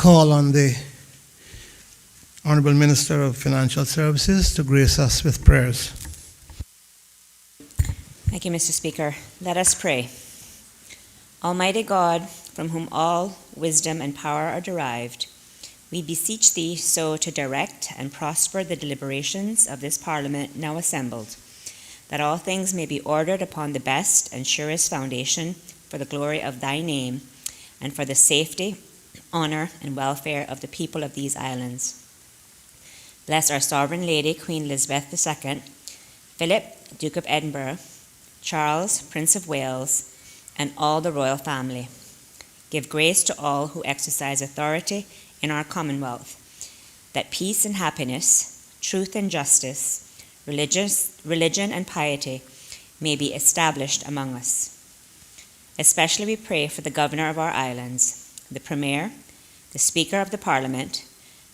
call on the Honorable Minister of Financial Services to grace us with prayers. Thank you, Mr. Speaker. Let us pray. Almighty God, from whom all wisdom and power are derived, we beseech thee so to direct and prosper the deliberations of this Parliament now assembled, that all things may be ordered upon the best and surest foundation for the glory of thy name and for the safety, honour, and welfare of the people of these islands. Bless our Sovereign Lady, Queen Elizabeth II, Philip, Duke of Edinburgh, Charles, Prince of Wales, and all the royal family. Give grace to all who exercise authority in our Commonwealth, that peace and happiness, truth and justice, religion and piety may be established among us. Especially we pray for the Governor of our islands, the Premier, the Speaker of the Parliament,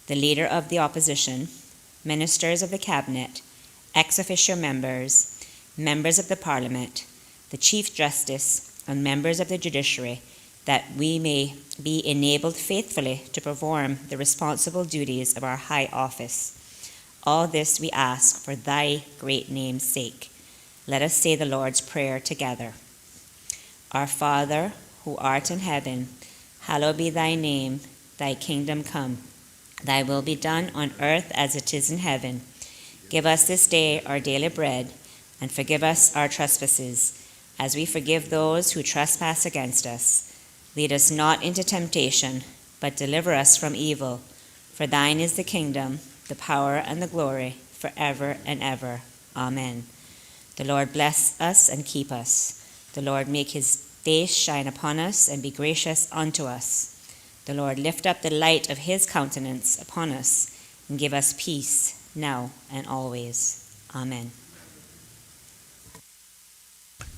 the Leader of the Opposition, Ministers of the Cabinet, ex officio members, members of the Parliament, the Chief Justice, and members of the Judiciary, that we may be enabled faithfully to perform the responsible duties of our high office. All this we ask for thy great name's sake. Let us say the Lord's Prayer together. Our Father, who art in heaven, hallowed be thy name, thy kingdom come. Thy will be done on earth as it is in heaven. Give us this day our daily bread, and forgive us our trespasses, as we forgive those who trespass against us. Lead us not into temptation, but deliver us from evil. For thine is the kingdom, the power, and the glory, forever and ever. Amen. The Lord bless us and keep us. The Lord make his face shine upon us and be gracious unto us. The Lord lift up the light of his countenance upon us and give us peace now and always. Amen.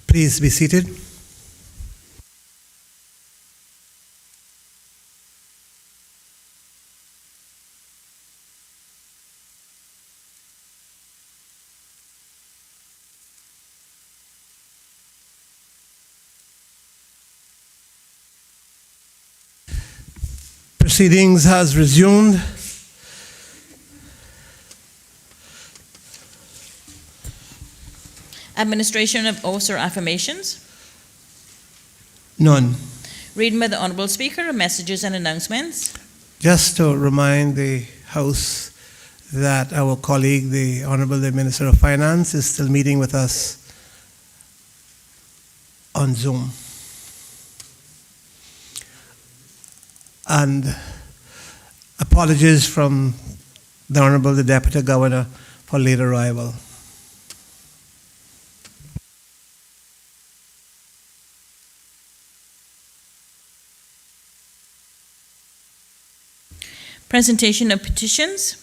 Please be seated. Proceedings has resumed. Administration of oaths or affirmations. None. Reading by the Honourable Speaker of messages and announcements. Just to remind the House that our colleague, the Honourable Minister of Finance, is still meeting with us on Zoom. And apologies from the Honourable the Deputy Governor for late arrival. Presentation of petitions.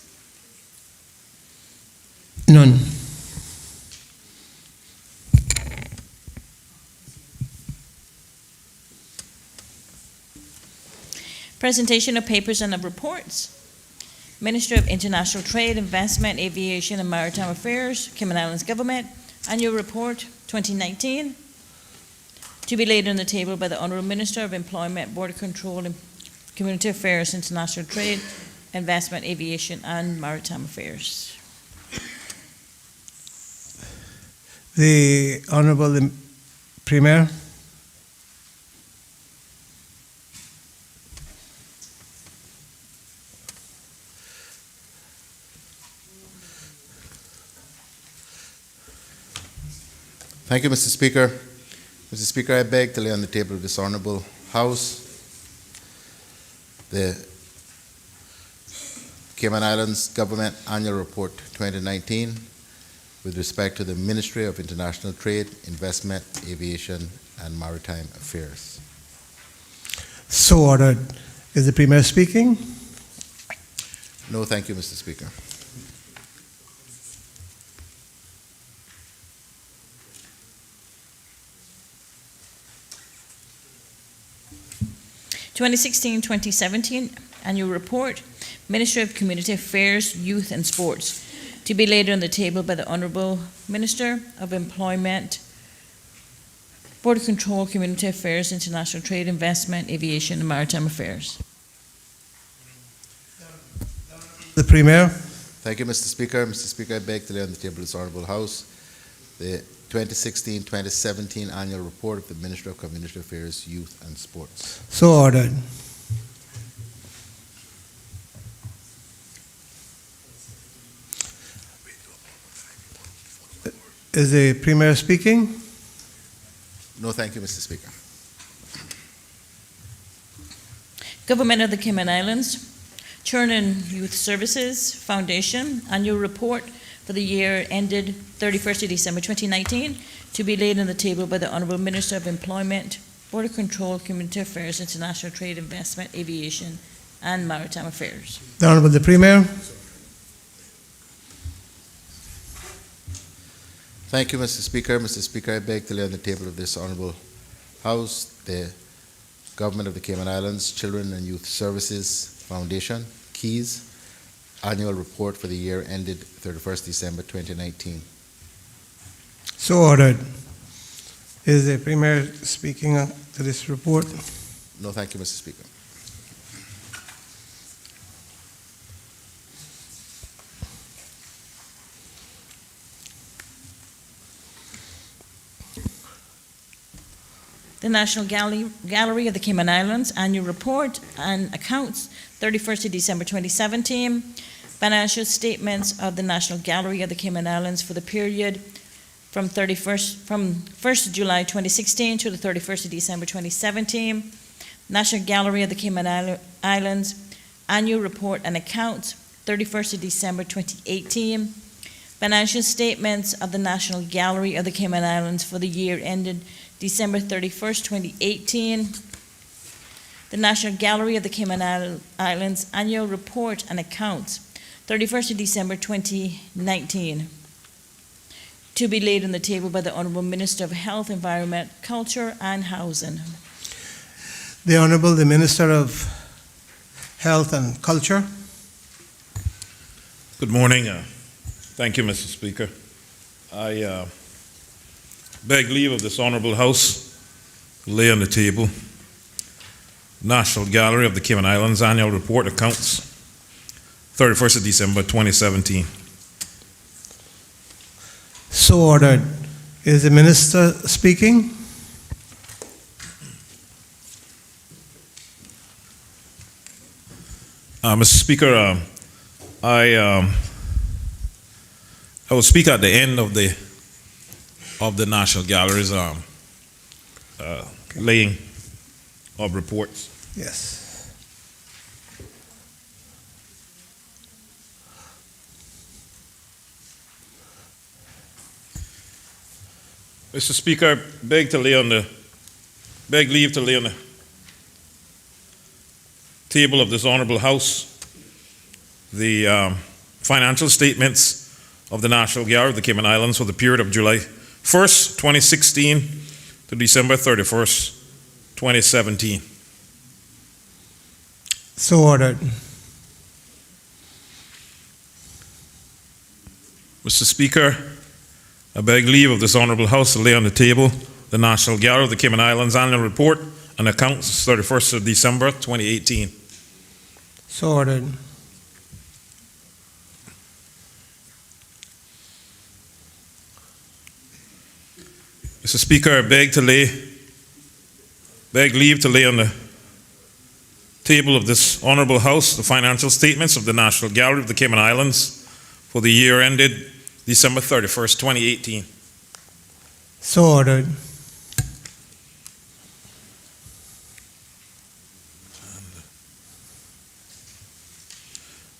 None. Presentation of papers and of reports. Ministry of International Trade, Investment, Aviation and Maritime Affairs, Cayman Islands Government, Annual Report 2019. To be laid on the table by the Honourable Minister of Employment, Border Control and Community Affairs, International Trade, Investment, Aviation and Maritime Affairs. The Honourable Premier. Thank you, Mr. Speaker. Mr. Speaker, I beg to lay on the table of this Honourable House the Cayman Islands Government Annual Report 2019 with respect to the Ministry of International Trade, Investment, Aviation and Maritime Affairs. So ordered. Is the Premier speaking? No, thank you, Mr. Speaker. (2016-2017) Annual Report, Ministry of Community Affairs, Youth and Sports, to be laid on the table by the Honourable Minister of Employment, Border Control, Community Affairs, International Trade, Investment, Aviation and Maritime Affairs. The Premier. Thank you, Mr. Speaker. Mr. Speaker, I beg to lay on the table of this Honorable House the 2016-2017 Annual Report of the Ministry of Community Affairs, Youth and Sports. So ordered. Is the Premier speaking? No, thank you, Mr. Speaker. Government of the Cayman Islands, Children and Youth Services Foundation Annual Report for the year ended 31st of December 2019, to be laid on the table by the Honorable Minister of Employment, Border Control, Community Affairs, International Trade, Investment, Aviation, and Maritime Affairs. The Honorable the Premier. Thank you, Mr. Speaker. Mr. Speaker, I beg to lay on the table of this Honorable House the Government of the Cayman Islands Children and Youth Services Foundation, KEYS, Annual Report for the year ended 31st December 2019. So ordered. Is the Premier speaking to this report? No, thank you, Mr. Speaker. The National Gallery of the Cayman Islands Annual Report and Accounts, 31st of December 2017. Financial statements of the National Gallery of the Cayman Islands for the period from 1st July 2016 to the 31st of December 2017. National Gallery of the Cayman Islands Annual Report and Accounts, 31st of December 2018. Financial statements of the National Gallery of the Cayman Islands for the year ended December 31st, 2018. The National Gallery of the Cayman Islands Annual Report and Accounts, 31st of December 2019. To be laid on the table by the Honorable Minister of Health, Environment, Culture, and Housing. The Honorable the Minister of Health and Culture. Good morning. Thank you, Mr. Speaker. I beg leave of this Honorable House to lay on the table National Gallery of the Cayman Islands Annual Report Accounts, 31st of December 2017. So ordered. Is the Minister speaking? Mr. Speaker, I will speak at the end of the National Gallery's laying of reports. Yes. Mr. Speaker, beg leave to lay on the table of this Honorable House the financial statements of the National Gallery of the Cayman Islands for the period of July 1st, 2016 to December 31st, 2017. So ordered. Mr. Speaker, I beg leave of this Honorable House to lay on the table the National Gallery of the Cayman Islands Annual Report and Accounts, 31st of December 2018. So ordered. Mr. Speaker, I beg leave to lay on the table of this Honorable House the financial statements of the National Gallery of the Cayman Islands for the year ended December 31st, 2018. So ordered.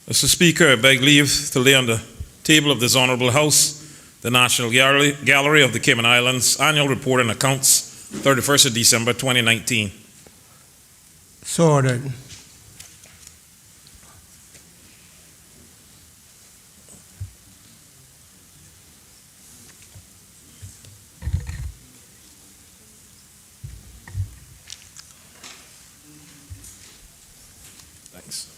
Mr. Speaker, I beg leave to lay on the table of this Honorable House the National Gallery of the Cayman Islands Annual Report and Accounts, 31st of December 2019. So ordered. Thanks.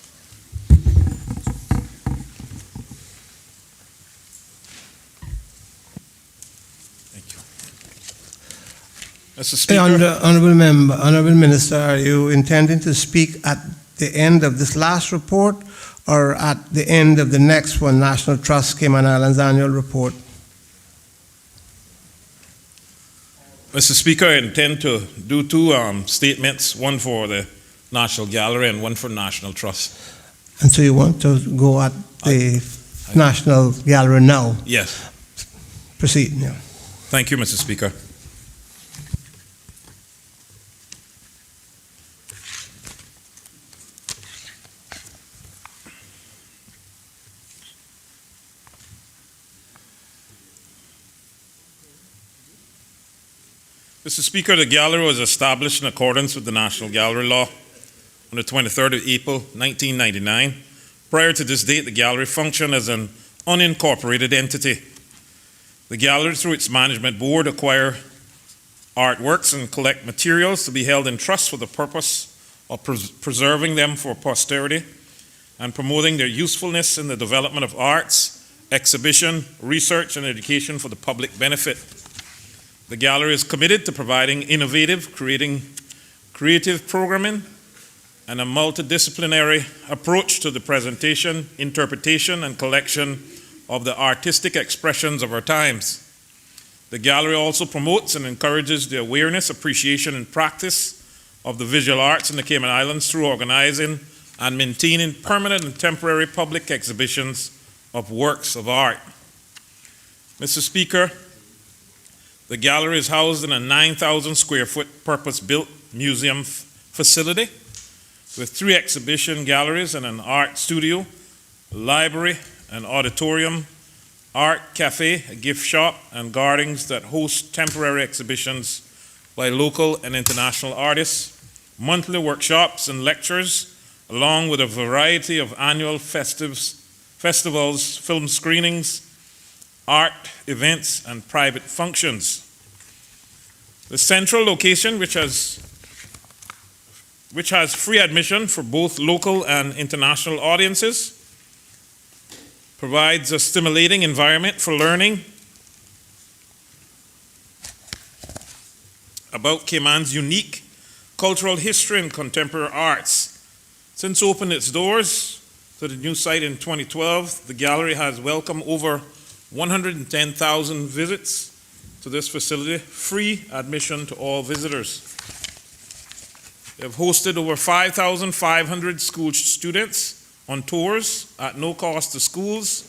Mr. Speaker, Honorable Minister, are you intending to speak at the end of this last report or at the end of the next one, National Trust Cayman Islands Annual Report? Mr. Speaker, I intend to do two statements, one for the National Gallery and one for National Trust. And so you want to go at the National Gallery now? Yes. Proceed. Yeah. Thank you, Mr. Speaker. Mr. Speaker, the gallery was established in accordance with the National Gallery Law on the 23rd of April, 1999. Prior to this date, the gallery functioned as an unincorporated entity. The gallery, through its management board, acquire artworks and collect materials to be held in trust for the purpose of preserving them for posterity and promoting their usefulness in the development of arts, exhibition, research, and education for the public benefit. The gallery is committed to providing innovative, creative programming and a multidisciplinary approach to the presentation, interpretation, and collection of the artistic expressions of our times. The gallery also promotes and encourages the awareness, appreciation, and practice of the visual arts in the Cayman Islands through organizing and maintaining permanent and temporary public exhibitions of works of art. Mr. Speaker, the gallery is housed in a 9,000 square foot purpose-built museum facility with 3 exhibition galleries and an art studio, a library, an auditorium, art cafe, a gift shop, and gardens that host temporary exhibitions by local and international artists, monthly workshops and lectures, along with a variety of annual festivals, film screenings, art events, and private functions. The central location, which has free admission for both local and international audiences, provides a stimulating environment for learning about Cayman's unique cultural history and contemporary arts. Since opening its doors to the new site in 2012, the gallery has welcomed over 110,000 visits to this facility, free admission to all visitors. They have hosted over 5,500 school students on tours at no cost to schools,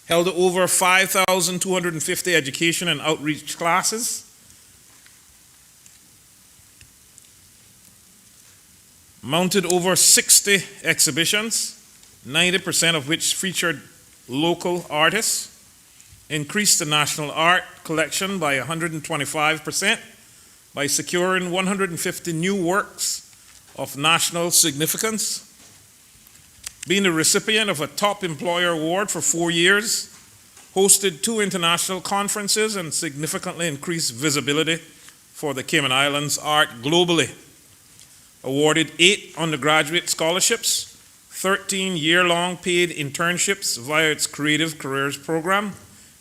held over 5,250 education and outreach classes, mounted over 60 exhibitions, 90% of which featured local artists, increased the national art collection by 125% by securing 150 new works of national significance, being the recipient of a top employer award for 4 years, hosted 2 international conferences, and significantly increased visibility for the Cayman Islands art globally. Awarded 8 undergraduate scholarships, 13 year-long paid internships via its Creative Careers program,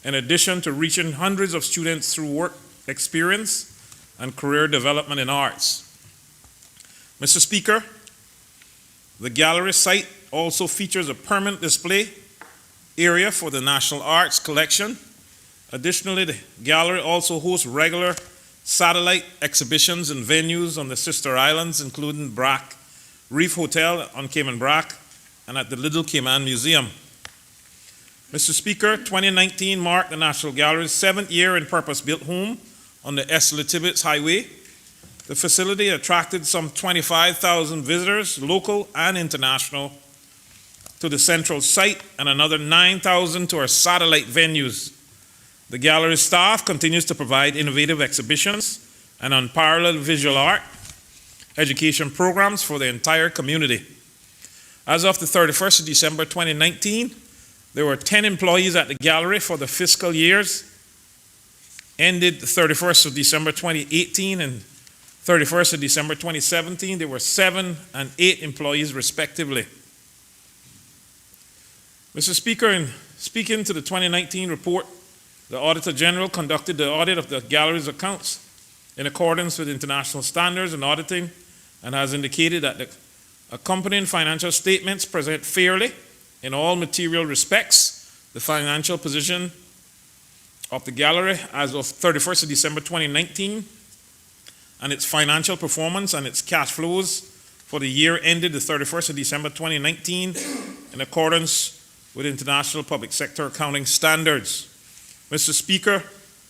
in addition to reaching hundreds of students through work experience and career development in arts. Mr. Speaker, the gallery site also features a permanent display area for the National Arts Collection. Additionally, the gallery also hosts regular satellite exhibitions and venues on the sister islands, including Brac Reef Hotel on Cayman Brac and at the Little Cayman Museum. Mr. Speaker, 2019 marked the National Gallery's 7th year in purpose-built home on the Tibbetts Highway. The facility attracted some 25,000 visitors, local and international, to the central site and another 9,000 to our satellite venues. The gallery staff continues to provide innovative exhibitions and unparalleled visual art education programs for the entire community. As of the 31st of December 2019, there were 10 employees at the gallery. For the fiscal years ended the 31st of December 2018 and 31st of December 2017, there were 7 and 8 employees respectively. Mr. Speaker, in speaking to the 2019 report, the Auditor General conducted the audit of the gallery's accounts in accordance with international standards in auditing and has indicated that the Accompanying financial statements present fairly, in all material respects, the financial position of the gallery as of 31st of December 2019 and its financial performance and its cash flows for the year ended the 31st of December 2019 in accordance with international public sector accounting standards. Mr. Speaker,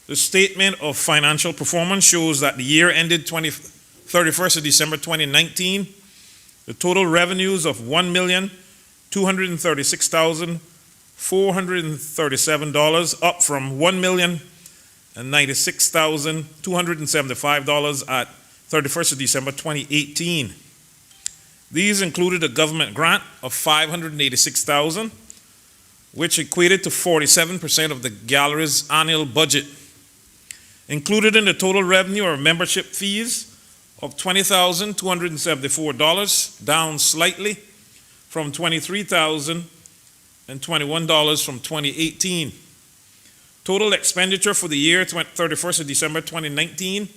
the statement of financial performance shows that the year ended 31st of December 2019, the total revenues of $1,236,437, up from $1,096,275 at 31st of December 2018. These included a government grant of $586,000, which equated to 47% of the gallery's annual budget. Included in the total revenue are membership fees of $20,274, down slightly from $23,021 from 2018. Total expenditure for the year 31st of December 2019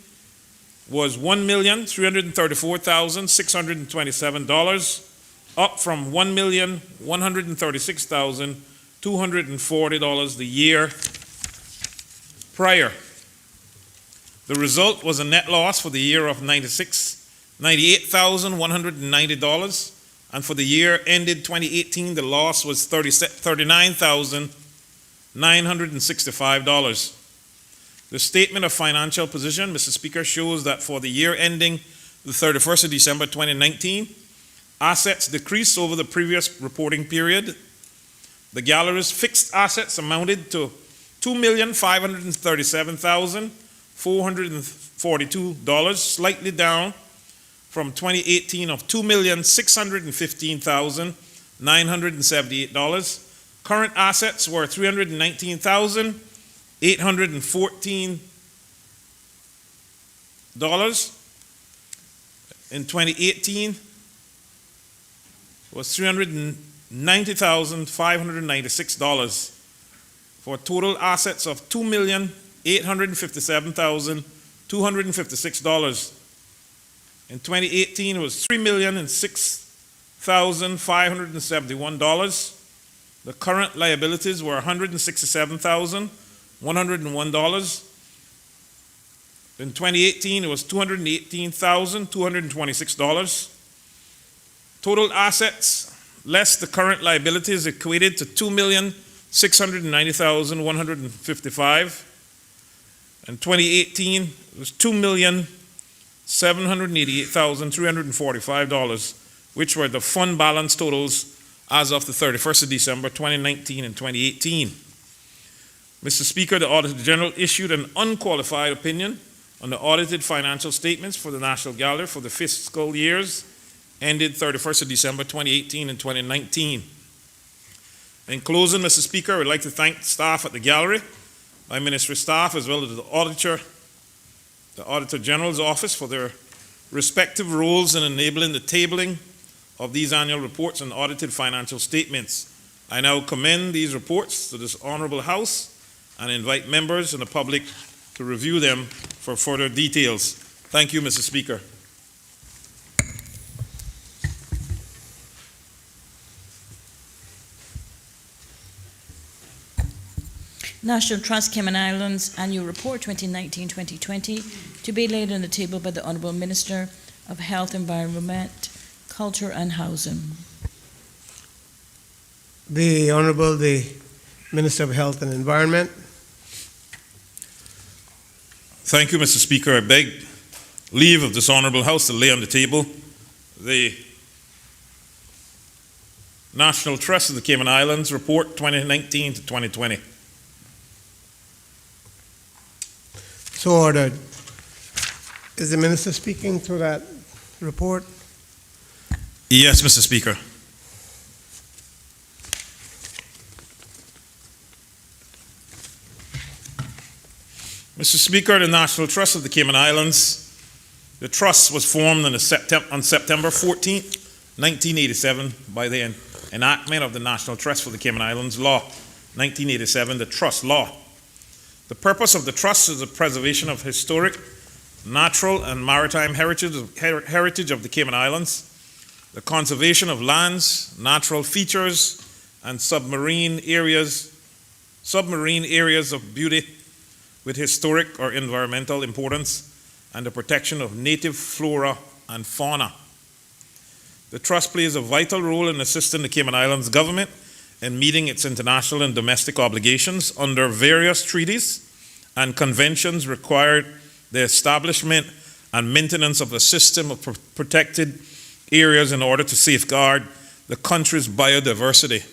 was $1,334,627, up from $1,136,240 the year prior. The result was a net loss for the year of $98,190, and for the year ended 2018, the loss was $39,965. The statement of financial position, Mr. Speaker, shows that for the year ending the 31st of December 2019, assets decreased over the previous reporting period. The gallery's fixed assets amounted to $2,537,442, slightly down from 2018 of $2,615,978. Current assets were $319,814 in 2018 was $390,596 for total assets of $2,857,256. In 2018 it was $3,006,571. The current liabilities were $167,101. In 2018, it was $218,226. Total assets, less the current liabilities, equated to $2,690,155. In 2018, it was $2,788,345, which were the fund balance totals as of the 31st of December 2019 and 2018. Mr. Speaker, the Auditor General issued an unqualified opinion on the audited financial statements for the National Gallery for the fiscal years ended 31st of December 2018 and 2019. In closing, Mr. Speaker, I would like to thank staff at the Gallery, my ministry staff, as well as the Auditor General's Office for their respective roles in enabling the tabling of these annual reports and audited financial statements. I now commend these reports to this Honourable House and invite members and the public to review them for further details. Thank you, Mr. Speaker. National Trust Cayman Islands Annual Report 2019-2020 to be laid on the table by the Honourable Minister of Health, Environment, Culture and Housing. The Honorable Minister of Health and Environment. Thank you, Mr. Speaker. I beg leave of this Honourable House to lay on the table the National Trust of the Cayman Islands Report 2019 to 2020. So ordered. Is the Minister speaking to that report? Yes, Mr. Speaker. Mr. Speaker, the National Trust of the Cayman Islands, the trust was formed on September 14, 1987 by the enactment of the National Trust for the Cayman Islands Law, 1987, the Trust Law. The purpose of the trust is the preservation of historic, natural, and maritime heritage of the Cayman Islands, the conservation of lands, natural features, and submarine areas of beauty with historic or environmental importance, and the protection of native flora and fauna. The Trust plays a vital role in assisting the Cayman Islands government in meeting its international and domestic obligations under various treaties and conventions required the establishment and maintenance of a system of protected areas in order to safeguard the country's biodiversity.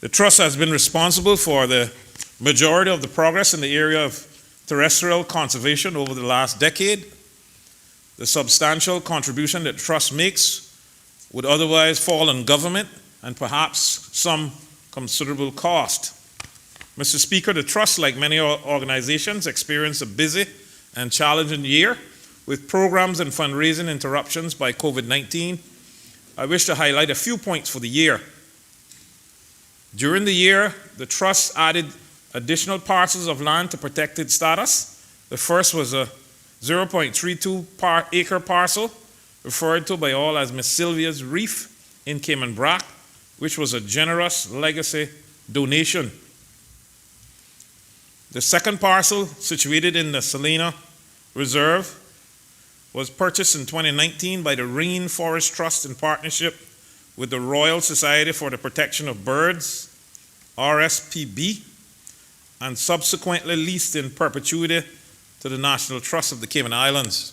The Trust has been responsible for the majority of the progress in the area of terrestrial conservation over the last decade. The substantial contribution that the Trust makes would otherwise fall on government and perhaps some considerable cost. Mr. Speaker, the Trust, like many organizations, experienced a busy and challenging year with programs and fundraising interruptions by COVID-19. I wish to highlight a few points for the year. During the year, the Trust added additional parcels of land to protected status. The first was a 0.32 acre parcel, referred to by all as Miss Sylvia's Reef in Cayman Brac, which was a generous legacy donation. The second parcel, situated in the Salina Reserve, was purchased in 2019 by the Rainforest Trust in partnership with the Royal Society for the Protection of Birds, RSPB, and subsequently leased in perpetuity to the National Trust of the Cayman Islands.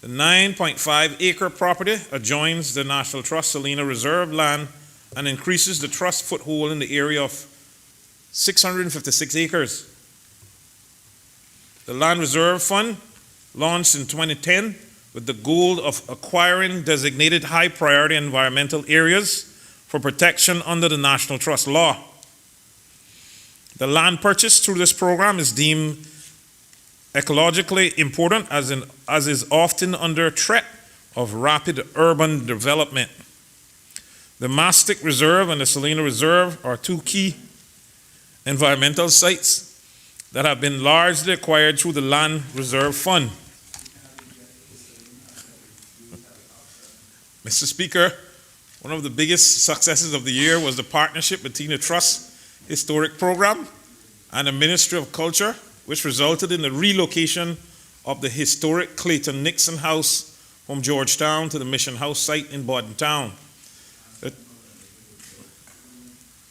The 9.5 acre property adjoins the National Trust Salina Reserve land and increases the Trust foothold in the area of 656 acres. The Land Reserve Fund, launched in 2010 with the goal of acquiring designated high priority environmental areas for protection under the National Trust law. The land purchased through this program is deemed ecologically important as is often under threat of rapid urban development. The Mastic Reserve and the Salina Reserve are two key environmental sites that have been largely acquired through the Land Reserve Fund. Mr. Speaker, one of the biggest successes of the year was the partnership between the Trust Historic Program and the Ministry of Culture, which resulted in the relocation of the historic Clayton Nixon House from Georgetown to the Mission House site in Bordentown. The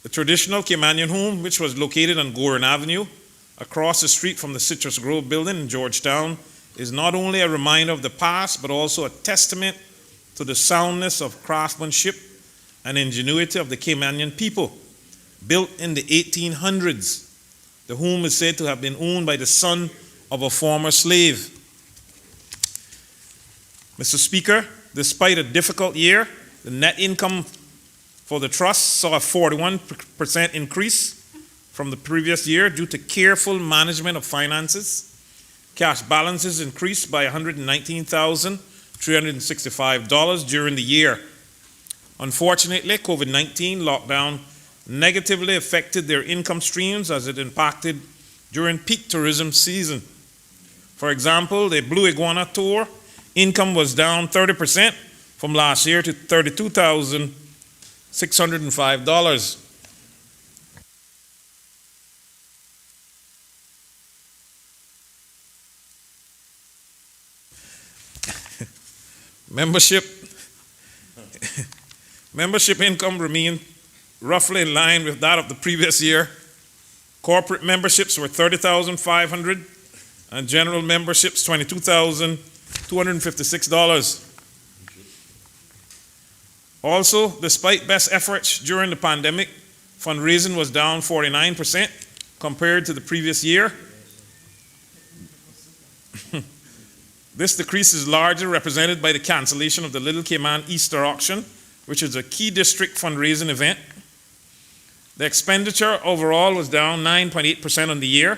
traditional Caymanian home, which was located on Gorin Avenue, across the street from the Citrus Grove building in Georgetown, is not only a reminder of the past, but also a testament to the soundness of craftsmanship and ingenuity of the Caymanian people. Built in the 1800s, the home is said to have been owned by the son of a former slave. Mr. Speaker, despite a difficult year, the net income for the Trust saw a 41% increase from the previous year due to careful management of finances. Cash balances increased by $119,365 during the year. Unfortunately, COVID-19 lockdown negatively affected their income streams as it impacted during peak tourism season. For example, the Blue Iguana Tour income was down 30% from last year to $32,605. Membership income remained roughly in line with that of the previous year. Corporate memberships were $30,500 and general memberships $22,256. Also, despite best efforts during the pandemic, fundraising was down 49% compared to the previous year. This decrease is largely represented by the cancellation of the Little Cayman Easter Auction, which is a key district fundraising event. The expenditure overall was down 9.8% on the year.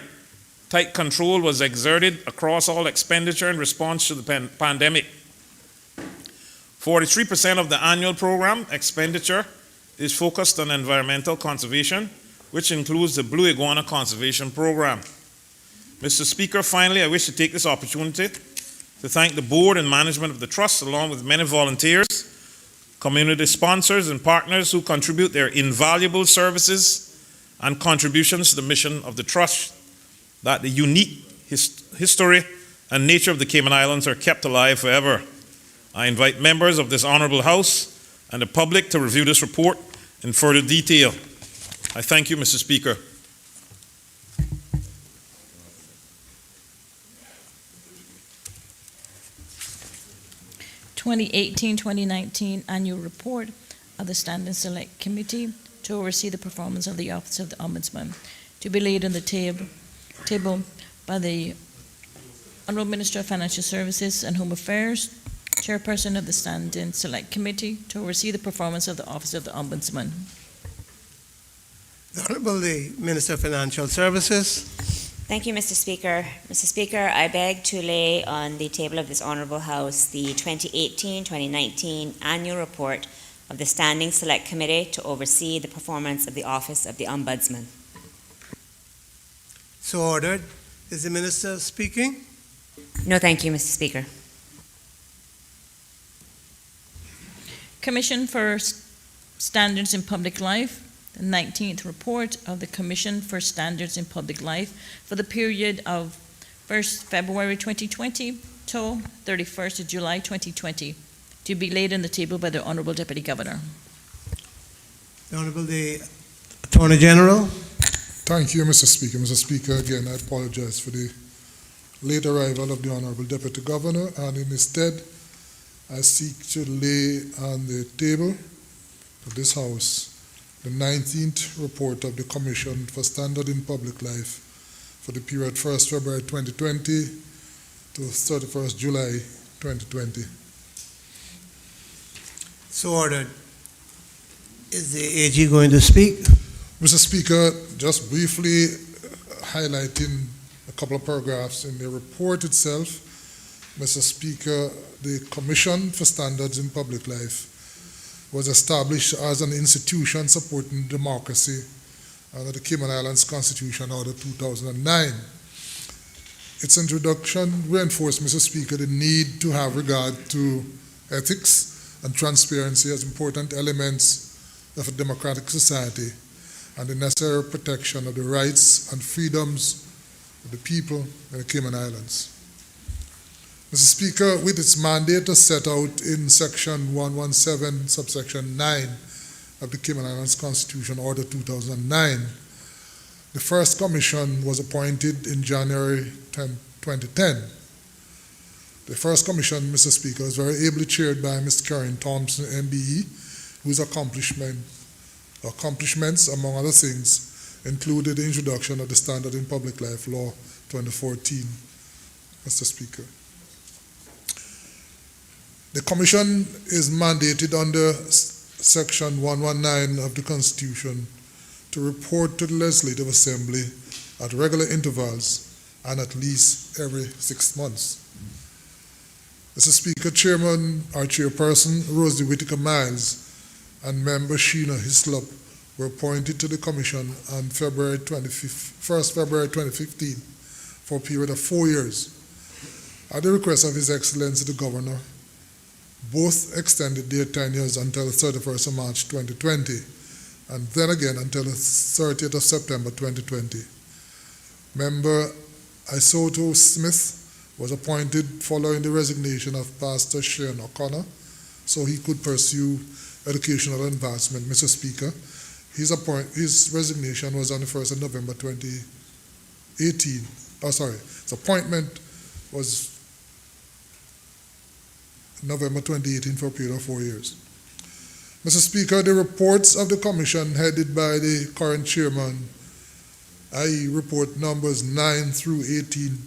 Tight control was exerted across all expenditure in response to the pandemic. 43% of the annual program expenditure is focused on environmental conservation, which includes the Blue Iguana Conservation Program. Mr. Speaker, finally, I wish to take this opportunity to thank the board and management of the Trust, along with many volunteers, community sponsors, and partners who contribute their invaluable services and contributions to the mission of the Trust, that the unique history and nature of the Cayman Islands are kept alive forever. I invite members of this Honourable House and the public to review this report in further detail. I thank you, Mr. Speaker. (2018-2019) Annual Report of the Standing Select Committee to oversee the performance of the Office of the Ombudsman, to be laid on the table by the Honourable Minister of Financial Services and Home Affairs, Chairperson of the Standing Select Committee, to oversee the performance of the Office of the Ombudsman. The Honourable Minister of Financial Services. Thank you, Mr. Speaker. Mr. Speaker, I beg to lay on the table of this Honourable House the 2018-2019 Annual Report of the Standing Select Committee to oversee the performance of the Office of the Ombudsman. So ordered. Is the Minister speaking? No, thank you, Mr. Speaker. Commission for Standards in Public Life, the 19th report of the Commission for Standards in Public Life for the period of 1st February 2020 to 31st of July 2020, to be laid on the table by the Honourable Deputy Governor. The Honourable Attorney General. Thank you, Mr. Speaker. Mr. Speaker, again, I apologize for the late arrival of the Honourable Deputy Governor, and in his stead, I seek to lay on the table of this House the 19th report of the Commission for Standard in Public Life for the period 1st February 2020 to 31st July 2020. So ordered. Is the AG going to speak? Mr. Speaker, just briefly highlighting a couple of paragraphs in the report itself. Mr. Speaker, the Commission for Standards in Public Life was established as an institution supporting democracy under the Cayman Islands Constitution Order 2009. Its introduction reinforced, Mr. Speaker, the need to have regard to ethics and transparency as important elements of a democratic society, and the necessary protection of the rights and freedoms of the people in the Cayman Islands. Mr. Speaker, with its mandate as set out in Section 117, subsection 9 of the Cayman Islands Constitution Order 2009, the first commission was appointed in January 2010. The first commission, Mr. Speaker, was very ably chaired by Ms. Karen Thompson, MBE, whose accomplishments, among other things, included the introduction of the Standard in Public Life Law 2014, Mr. Speaker. The Commission is mandated under Section 119 of the Constitution to report to the Legislative Assembly at regular intervals and at least every 6 months. Mr. Speaker, Chairperson Rosie Whitaker Miles and Member Sheena Hislop were appointed to the Commission on 1st February 2015 for a period of 4 years. At the request of His Excellency the Governor, both extended their tenures until the 31st of March 2020, and then again until the 30th of September 2020. Member Isoto Smith was appointed following the resignation of Pastor Shane O'Connor, so he could pursue educational advancement. Mr. Speaker, his resignation was on the 1st of November 2018. His appointment was November 2018 for a period of 4 years. Mr. Speaker, the reports of the Commission headed by the current chairman, i.e. report numbers 9 through 18,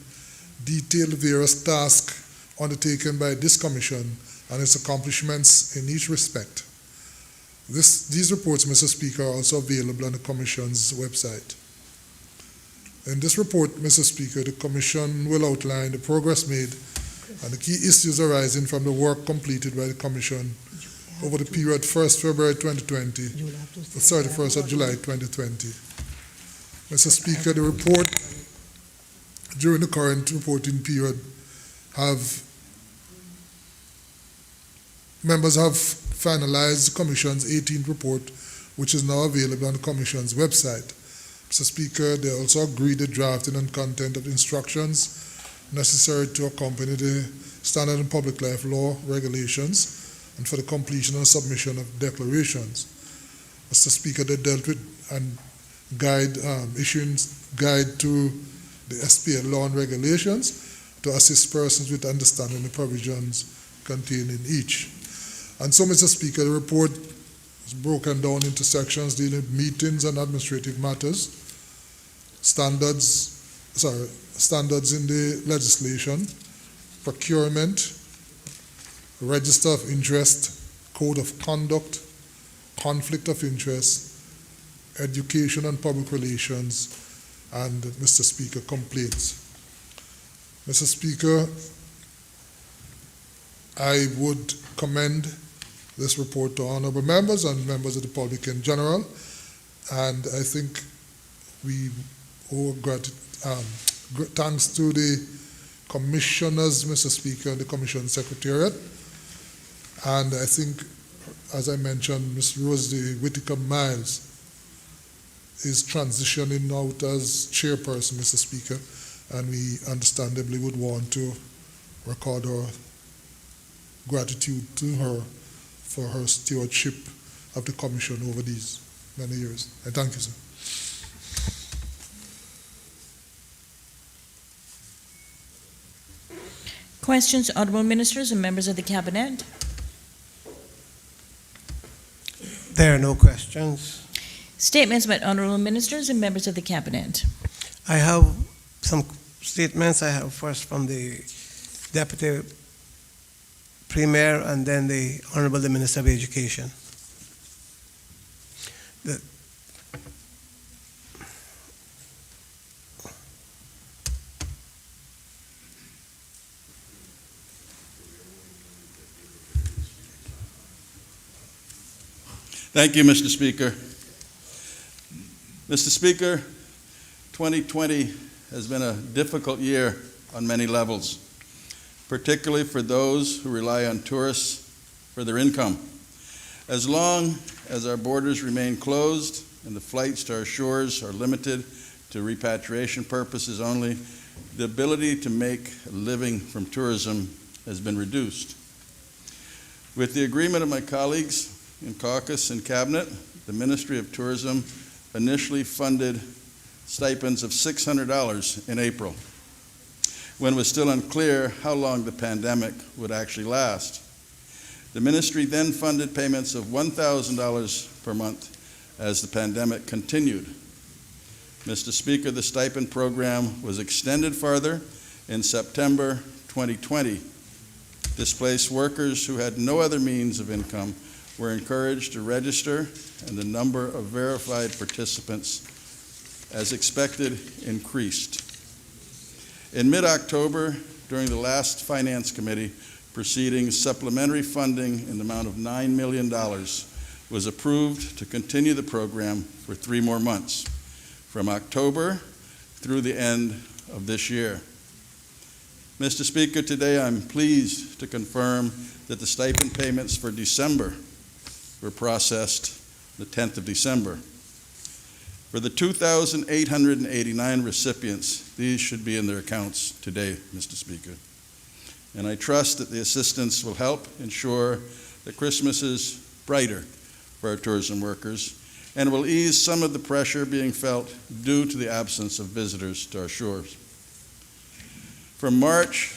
detail various tasks undertaken by this Commission and its accomplishments in each respect. These reports, Mr. Speaker, are also available on the Commission's website. In this report, Mr. Speaker, the Commission will outline the progress made and the key issues arising from the work completed by the Commission over the period 1st February 2020 to 31st of July 2020. Mr. Speaker, the report during the current reporting period members have finalized the Commission's 18th report, which is now available on the Commission's website. Mr. Speaker, they also agreed the drafting and content of the instructions necessary to accompany the Standard and Public Life Law regulations and for the completion and submission of declarations. Mr. Speaker, they dealt with and issuing guide to the SPL law and regulations to assist persons with understanding the provisions contained in each. And so, Mr. Speaker, the report is broken down into sections dealing with meetings and administrative matters, standards in the legislation, procurement, register of interest, code of conduct, conflict of interest, education and public relations, and, Mr. Speaker, complaints. Mr. Speaker, I would commend this report to honorable members and members of the public in general, and I think we owe thanks to the commissioners, Mr. Speaker, and the Commission Secretariat, and I think, as I mentioned, Ms. Rosie Whittaker-Miles is transitioning out as chairperson, Mr. Speaker, and we understandably would want to record our gratitude to her for her stewardship of the Commission over these many years. I thank you, sir. Questions, honorable ministers and members of the cabinet? There are no questions. Statements by honorable ministers and members of the cabinet. I have some statements. I have first from the Deputy Premier and then the Honorable the Minister of Education. Thank you, Mr. Speaker. Mr. Speaker, 2020 has been a difficult year on many levels, particularly for those who rely on tourists for their income. As long as our borders remain closed and the flights to our shores are limited to repatriation purposes only, the ability to make a living from tourism has been reduced. With the agreement of my colleagues in caucus and cabinet, the Ministry of Tourism initially funded stipends of $600 in April, when it was still unclear how long the pandemic would actually last. The ministry then funded payments of $1,000 per month as the pandemic continued. Mr. Speaker, the stipend program was extended further in September 2020. Displaced workers who had no other means of income were encouraged to register, and the number of verified participants, as expected, increased. In mid-October, during the last Finance Committee proceedings, supplementary funding in the amount of $9 million was approved to continue the program for 3 more months, from October through the end of this year. Mr. Speaker, today I'm pleased to confirm that the stipend payments for December were processed the 10th of December. For the 2,889 recipients, these should be in their accounts today, Mr. Speaker. And I trust that the assistance will help ensure that Christmas is brighter for our tourism workers and will ease some of the pressure being felt due to the absence of visitors to our shores. From March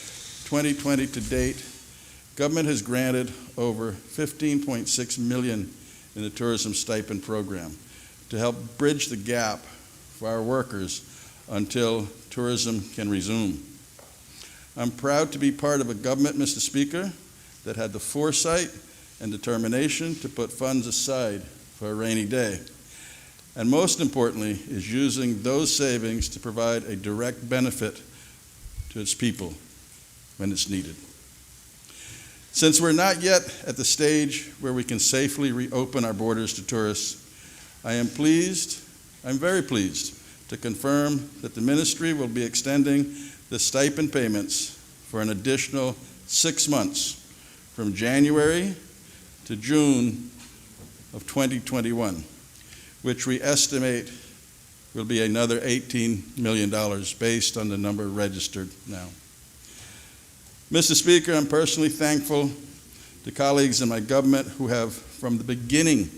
2020 to date, government has granted over $15.6 million in the tourism stipend program to help bridge the gap for our workers until tourism can resume. I'm proud to be part of a government, Mr. Speaker, that had the foresight and determination to put funds aside for a rainy day, and most importantly is using those savings to provide a direct benefit to its people when it's needed. Since we're not yet at the stage where we can safely reopen our borders to tourists, I'm very pleased to confirm that the ministry will be extending the stipend payments for an additional 6 months, from January to June of 2021, which we estimate will be another $18 million based on the number registered now. Mr. Speaker, I'm personally thankful to colleagues in my government who have, from the beginning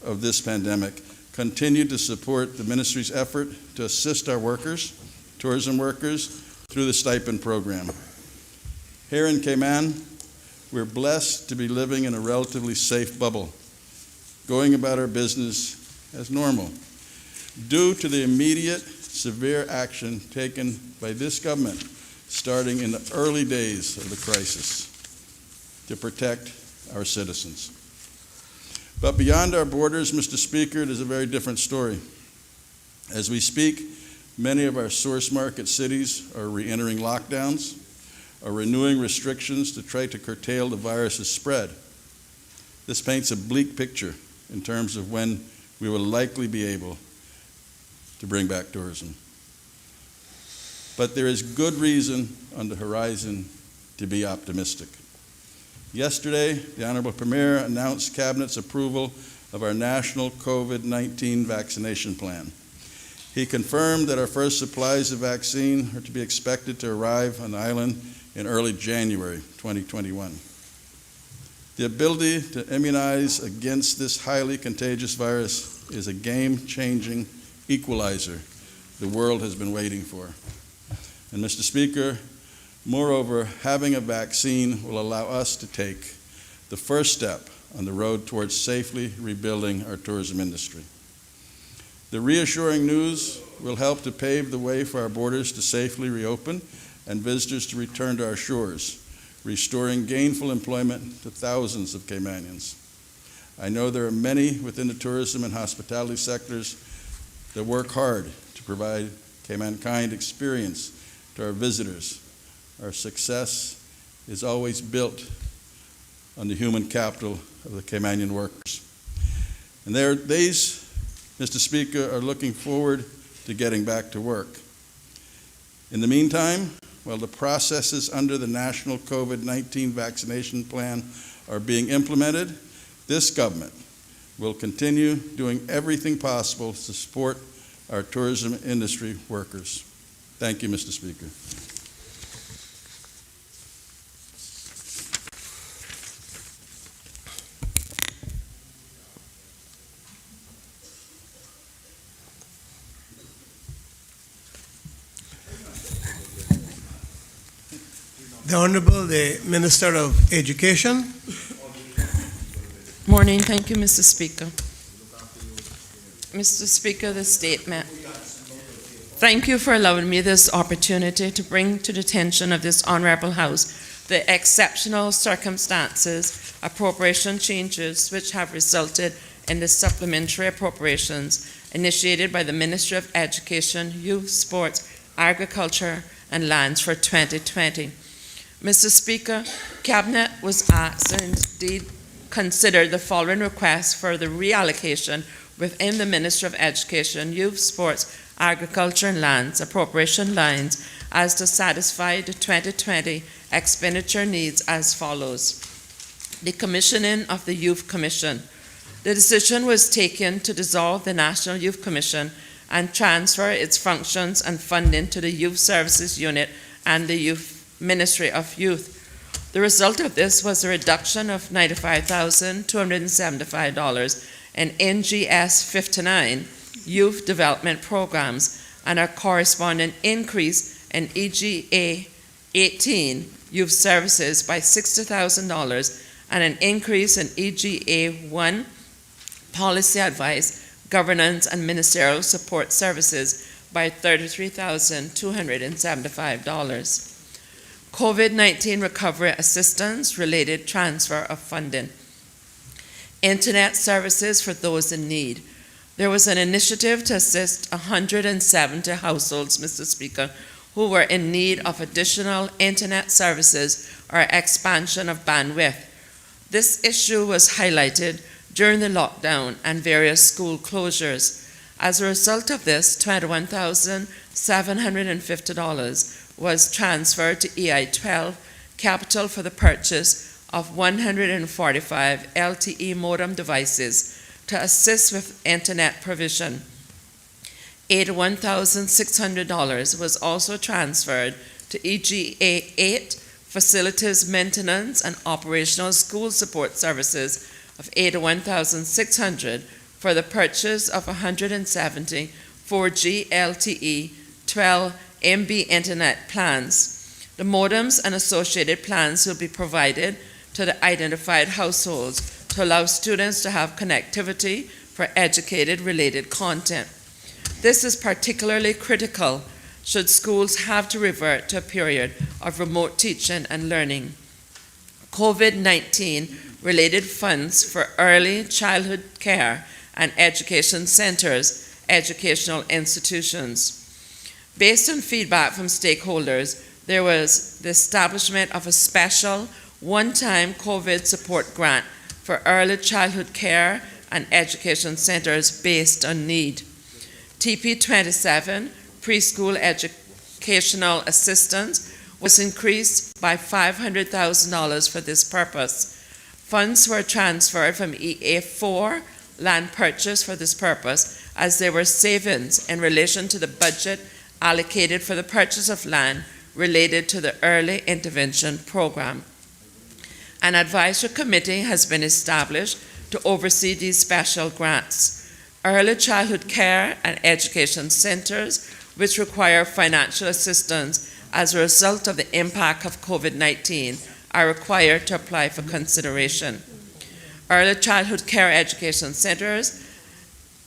of this pandemic, continued to support the ministry's effort to assist our workers, tourism workers, through the stipend program. Here in Cayman, we're blessed to be living in a relatively safe bubble, going about our business as normal, due to the immediate, severe action taken by this government starting in the early days of the crisis to protect our citizens. But beyond our borders, Mr. Speaker, it is a very different story. As we speak, many of our source market cities are re-entering lockdowns, are renewing restrictions to try to curtail the virus's spread. This paints a bleak picture in terms of when we will likely be able to bring back tourism. But there is good reason on the horizon to be optimistic. Yesterday, the Honorable Premier announced Cabinet's approval of our national COVID-19 vaccination plan. He confirmed that our first supplies of vaccine are to be expected to arrive on the island in early January 2021. The ability to immunize against this highly contagious virus is a game-changing equalizer the world has been waiting for. And Mr. Speaker, moreover, having a vaccine will allow us to take the first step on the road towards safely rebuilding our tourism industry. The reassuring news will help to pave the way for our borders to safely reopen and visitors to return to our shores, restoring gainful employment to thousands of Caymanians. I know there are many within the tourism and hospitality sectors that work hard to provide Caymankind experience to our visitors. Our success is always built on the human capital of the Caymanian workers. And these, Mr. Speaker, are looking forward to getting back to work. In the meantime, while the processes under the national COVID-19 vaccination plan are being implemented, this government will continue doing everything possible to support our tourism industry workers. Thank you, Mr. Speaker. The Honorable, the Minister of Education. Morning. Thank you, Mr. Speaker. Mr. Speaker, the statement. Thank you for allowing me this opportunity to bring to the attention of this Honourable House the exceptional circumstances, appropriation changes which have resulted in the supplementary appropriations initiated by the Ministry of Education, Youth, Sports, Agriculture and Lands for 2020. Mr. Speaker, Cabinet was asked and indeed considered the following requests for the reallocation within the Ministry of Education, Youth, Sports, Agriculture and Lands appropriation lines as to satisfy the 2020 expenditure needs as follows. The commissioning of the Youth Commission. The decision was taken to dissolve the National Youth Commission and transfer its functions and funding to the Youth Services Unit and the Youth Ministry of Youth. The result of this was a reduction of $95,275 in NGS 59 youth development programs and a corresponding increase in EGA 18 youth services by $60,000 and an increase in EGA 1 policy advice, governance and ministerial support services by $33,275. COVID-19 recovery assistance related transfer of funding. Internet services for those in need. There was an initiative to assist 170 households, Mr. Speaker, who were in need of additional internet services or expansion of bandwidth. This issue was highlighted during the lockdown and various school closures. As a result of this, $21,750 was transferred to EI-12 capital for the purchase of 145 LTE modem devices to assist with internet provision. $81,600 was also transferred to EGA 8 Facilities Maintenance and Operational School Support Services of $81,600 for the purchase of 170 4G LTE 12 MB internet plans. The modems and associated plans will be provided to the identified households to allow students to have connectivity for educated-related content. This is particularly critical should schools have to revert to a period of remote teaching and learning. COVID-19 related funds for early childhood care and education centers, educational institutions. Based on feedback from stakeholders, there was the establishment of a special one-time COVID support grant for early childhood care and education centers based on need. TP27, preschool educational assistance, was increased by $500,000 for this purpose. Funds were transferred from EA4, land purchase for this purpose, as there were savings in relation to the budget allocated for the purchase of land related to the early intervention program. An advisory committee has been established to oversee these special grants. Early childhood care and education centers, which require financial assistance as a result of the impact of COVID-19, are required to apply for consideration. Early childhood care education centers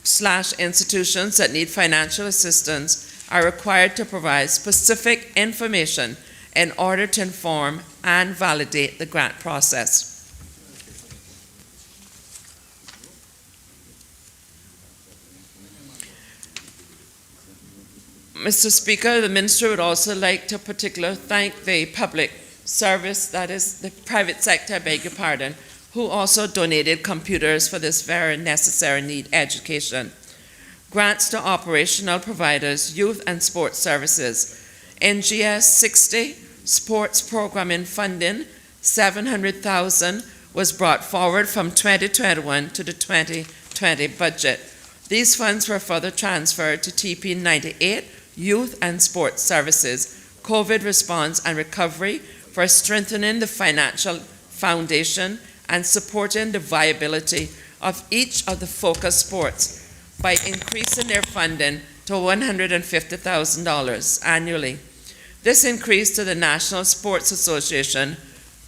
/ institutions that need financial assistance are required to provide specific information in order to inform and validate the grant process. Mr. Speaker, the Minister would also like to particularly thank the public service, that is the private sector, I beg your pardon, who also donated computers for this very necessary need education. Grants to operational providers, youth and sports services. NGS 60, sports programming funding, $700,000 was brought forward from 2021 to the 2020 budget. These funds were further transferred to TP 98, Youth and Sports Services, COVID Response and Recovery, for strengthening the financial foundation and supporting the viability of each of the focus sports by increasing their funding to $150,000 annually. This increase to the National Sports Association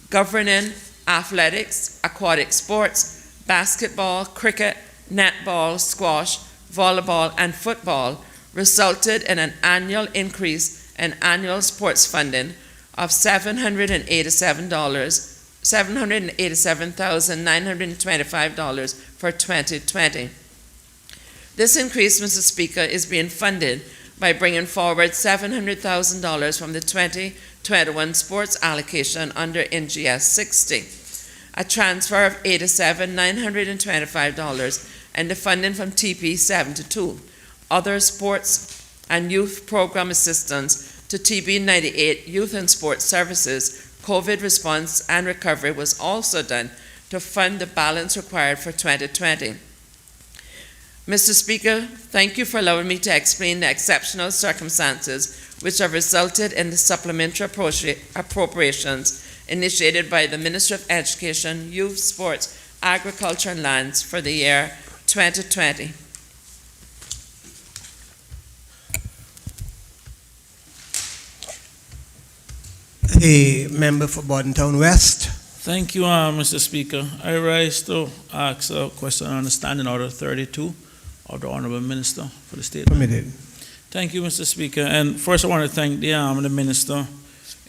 governing athletics, aquatic sports, basketball, cricket, netball, squash, volleyball, and football resulted in an annual increase in annual sports funding of $787,925 for 2020. This increase, Mr. Speaker, is being funded by bringing forward $700,000 from the 2021 sports allocation under NGS 60, a transfer of $87,925 and the funding from TP 72, other sports and youth program assistance to TB 98 Youth and Sports Services, COVID Response and Recovery was also done to fund the balance required for 2020. Mr. Speaker, thank you for allowing me to explain the exceptional circumstances which have resulted in the supplementary appropriations initiated by the Ministry of Education, Youth, Sports, Agriculture and Lands for the year 2020. The member for Bordentown West. Thank you, Mr. Speaker. I rise to ask a question on Standing Order 32 of the Honourable Minister for the State. Permitted. Thank you, Mr. Speaker. And first, I want to thank the Minister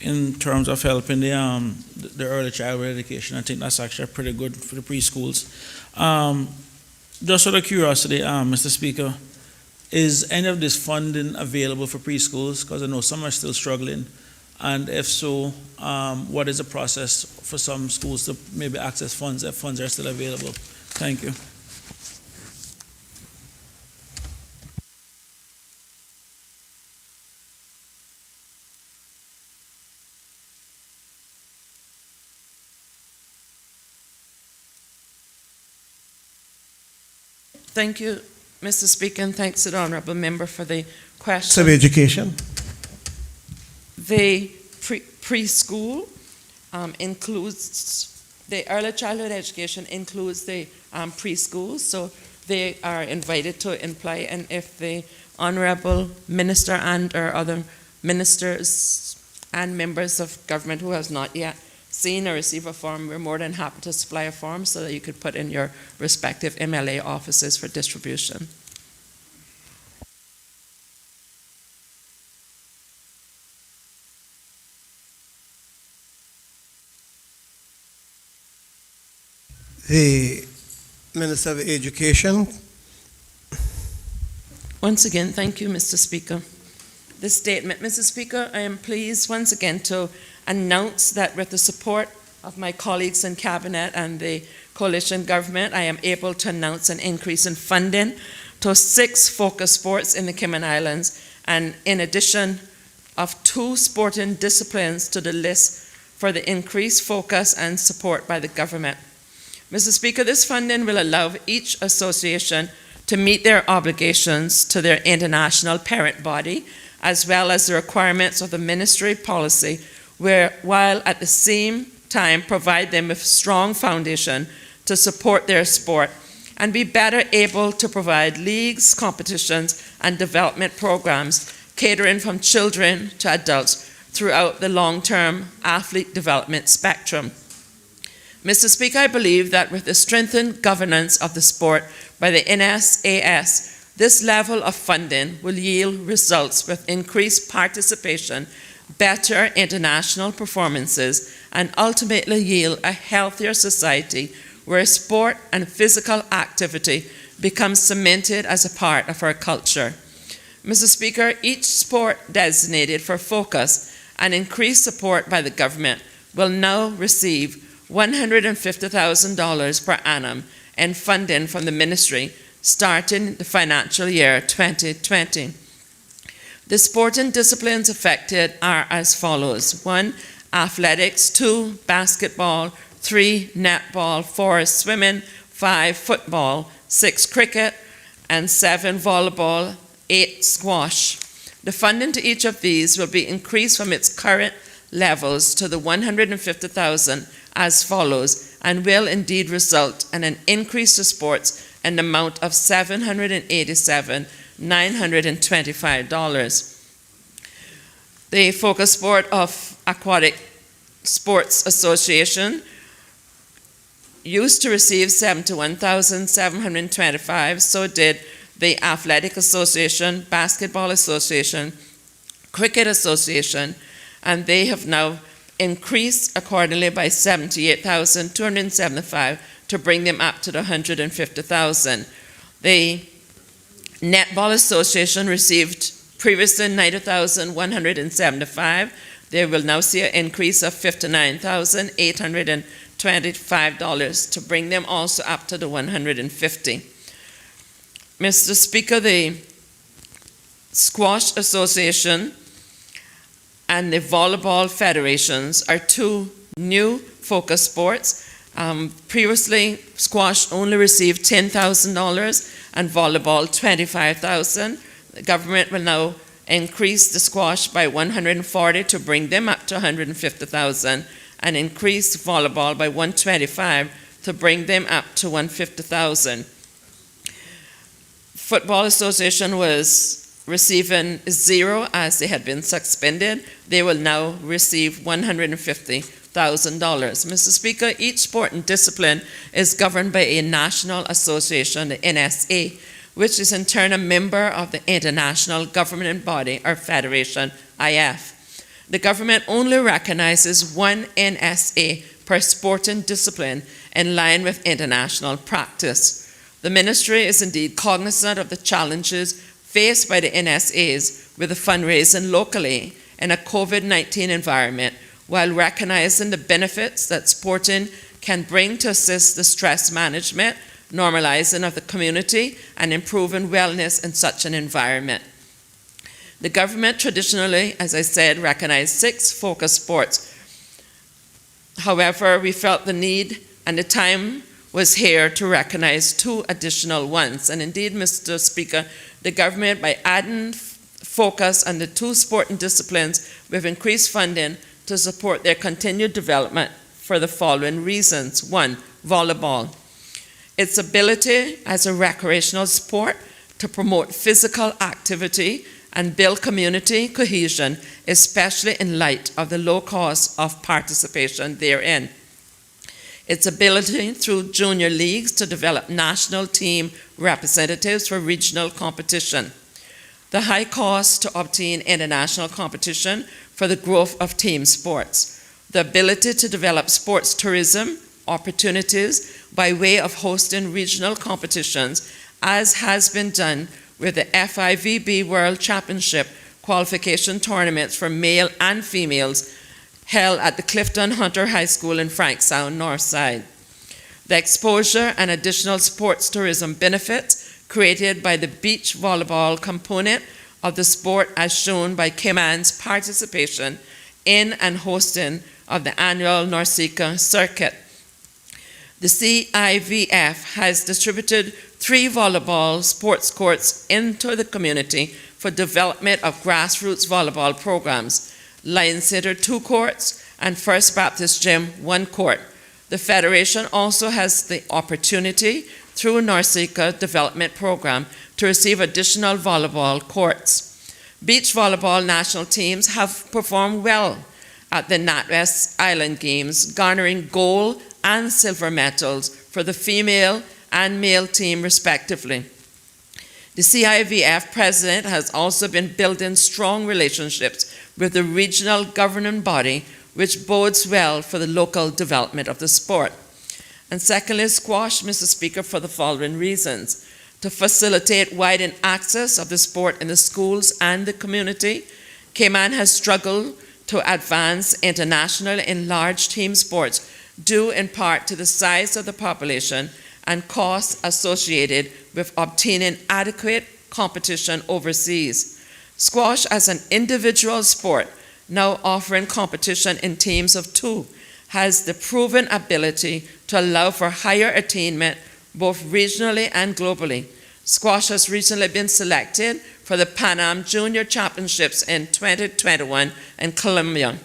in terms of helping the early childhood education. I think that's actually pretty good for the preschools. Just out of curiosity, Mr. Speaker, is any of this funding available for preschools? Because I know some are still struggling. And if so, what is the process for some schools to maybe access funds if funds are still available? Thank you. Thank you, Mr. Speaker, and thanks to the honourable member for the question. Minister of Education. The preschool includes, the early childhood education includes the preschool, so they are invited to apply, and if the honourable minister and or other ministers and members of government who has not yet seen or received a form, we're more than happy to supply a form so that you could put in your respective MLA offices for distribution. The Minister of Education. Once again, thank you, Mr. Speaker. This statement, Mr. Speaker, I am pleased once again to announce that with the support of my colleagues in Cabinet and the coalition government, I am able to announce an increase in funding to 6 focus sports in the Cayman Islands, and in addition of 2 sporting disciplines to the list for the increased focus and support by the government. Mr. Speaker, this funding will allow each association to meet their obligations to their international parent body, as well as the requirements of the ministry policy, while at the same time provide them with strong foundation to support their sport and be better able to provide leagues, competitions, and development programs catering from children to adults throughout the long-term athlete development spectrum. Mr. Speaker, I believe that with the strengthened governance of the sport by the NSAS, this level of funding will yield results with increased participation, better international performances, and ultimately yield a healthier society where sport and physical activity become cemented as a part of our culture. Mr. Speaker, each sport designated for focus and increased support by the government will now receive $150,000 per annum in funding from the ministry starting the financial year 2020. The sporting disciplines affected are as follows: 1, athletics; 2, basketball; 3, netball; 4, swimming; 5, football; 6, cricket; and 7, volleyball; 8, squash. The funding to each of these will be increased from its current levels to the $150,000 as follows, and will indeed result in an increase to sports in the amount of $787,925. The Focus Sport of Aquatic Sports Association used to receive $71,725, so did the Athletic Association, Basketball Association, Cricket Association, and they have now increased accordingly by $78,275 to bring them up to the $150,000. The Netball Association received previously $90,175. They will now see an increase of $59,825 to bring them also up to the $150,000. Mr. Speaker, the Squash Association and the Volleyball Federations are 2 new focus sports. Previously, squash only received $10,000 and volleyball $25,000. The government will now increase the squash by $140,000 to bring them up to $150,000, and increase volleyball by $125,000 to bring them up to $150,000. Football Association was receiving 0 as they had been suspended. They will now receive $150,000. Mr. Speaker, each sport and discipline is governed by a national association, the NSA, which is in turn a member of the international government body or federation, IF. The government only recognizes 1 NSA per sporting discipline in line with international practice. The ministry is indeed cognizant of the challenges faced by the NSAs with the fundraising locally in a COVID-19 environment, while recognizing the benefits that sporting can bring to assist the stress management, normalizing of the community, and improving wellness in such an environment. The government traditionally, as I said, recognized 6 focus sports. However, we felt the need and the time was here to recognize 2 additional ones. And indeed, Mr. Speaker, the government, by adding focus on the 2 sporting disciplines, we've increased funding to support their continued development for the following reasons. 1, volleyball. Its ability as a recreational sport to promote physical activity and build community cohesion, especially in light of the low cost of participation therein. Its ability through junior leagues to develop national team representatives for regional competition. The high cost to obtain international competition for the growth of team sports. The ability to develop sports tourism opportunities by way of hosting regional competitions, as has been done with the FIVB World Championship qualification tournaments for male and females held at the Clifton Hunter High School in Frankstown, Northside. The exposure and additional sports tourism benefits created by the beach volleyball component of the sport, as shown by Cayman's participation in and hosting of the annual NORCECA circuit. The CIVF has distributed 3 volleyball sports courts into the community for development of grassroots volleyball programs. Lions Center 2 courts and First Baptist Gym 1 court. The Federation also has the opportunity through NORCECA development program to receive additional volleyball courts. Beach volleyball national teams have performed well at the NatWest Island Games, garnering gold and silver medals for the female and male team respectively. The CIVF president has also been building strong relationships with the regional governing body, which bodes well for the local development of the sport. And secondly, squash, Mr. Speaker, for the following reasons. To facilitate widened access of the sport in the schools and the community, Cayman has struggled to advance internationally in large team sports, due in part to the size of the population and costs associated with obtaining adequate competition overseas. Squash as an individual sport, now offering competition in teams of 2, has the proven ability to allow for higher attainment both regionally and globally. Squash has recently been selected for the Pan Am Junior Championships in 2021 in Colombia.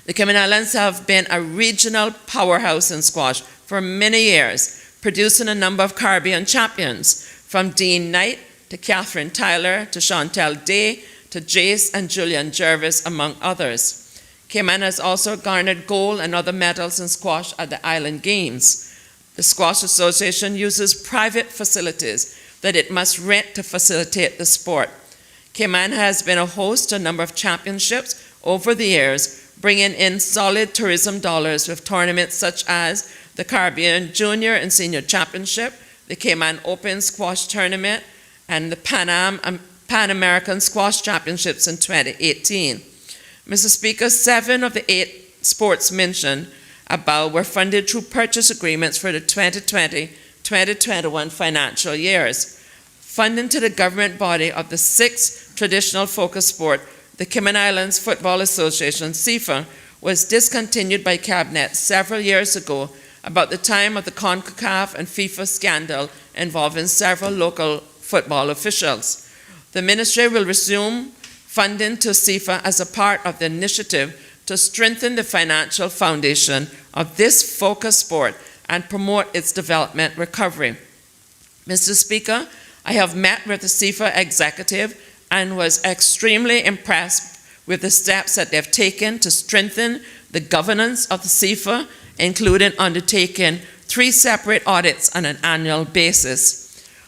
The Cayman Islands have been a regional powerhouse in squash for many years, producing a number of Caribbean champions, from Dean Knight to Catherine Tyler to Chantel Day to Jace and Julian Jervis, among others. Cayman has also garnered gold and other medals in squash at the Island Games. The Squash Association uses private facilities that it must rent to facilitate the sport. Cayman has been a host to a number of championships over the years, bringing in solid tourism dollars with tournaments such as the Caribbean Junior and Senior Championship, the Cayman Open Squash Tournament, and the Pan American Squash Championships in 2018. Mr. Speaker, 7 of the 8 sports mentioned above were funded through purchase agreements for the 2020-2021 financial years. Funding to the government body of the 6 traditional focus sport, the Cayman Islands Football Association, CIFA, was discontinued by Cabinet several years ago, about the time of the CONCACAF and FIFA scandal involving several local football officials. The ministry will resume funding to CIFA as a part of the initiative to strengthen the financial foundation of this focus sport and promote its development recovery. Mr. Speaker, I have met with the CIFA executive and was extremely impressed with the steps that they've taken to strengthen the governance of the CIFA, including undertaking 3 separate audits on an annual basis.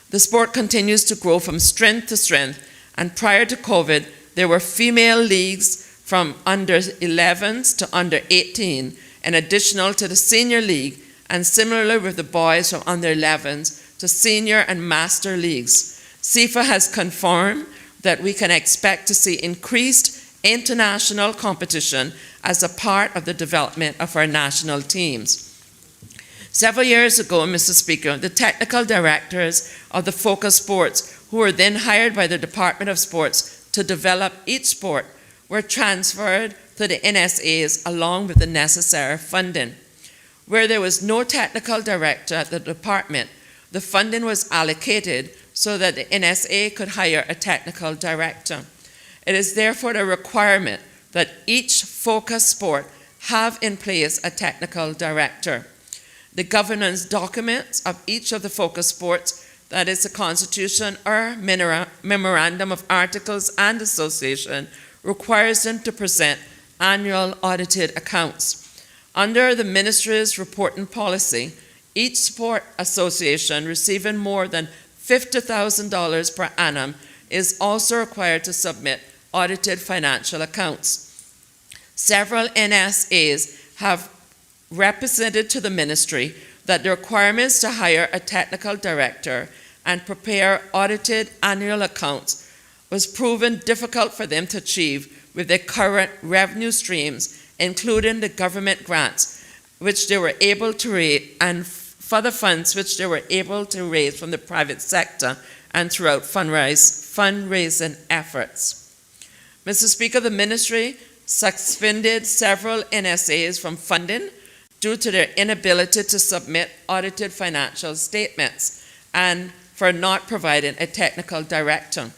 The sport continues to grow from strength to strength, and prior to COVID, there were female leagues from under 11s to under 18, in addition to the senior league, and similarly with the boys from under 11s to senior and master leagues. CIFA has confirmed that we can expect to see increased international competition as a part of the development of our national teams. Several years ago, Mr. Speaker, the technical directors of the focus sports, who were then hired by the Department of Sports to develop each sport, were transferred to the NSAs along with the necessary funding. Where there was no technical director at the department, the funding was allocated so that the NSA could hire a technical director. It is therefore a requirement that each focus sport have in place a technical director. The governance documents of each of the focus sports, that is the Constitution or Memorandum of Articles and Association, requires them to present annual audited accounts. Under the Ministry's reporting policy, each sport association receiving more than $50,000 per annum is also required to submit audited financial accounts. Several NSAs have represented to the Ministry that the requirements to hire a technical director and prepare audited annual accounts was proven difficult for them to achieve with their current revenue streams, including the government grants, which they were able to raise, and further funds which they were able to raise from the private sector and throughout fundraising efforts. Mr. Speaker, the Ministry suspended several NSAs from funding due to their inability to submit audited financial statements and for not providing a technical director.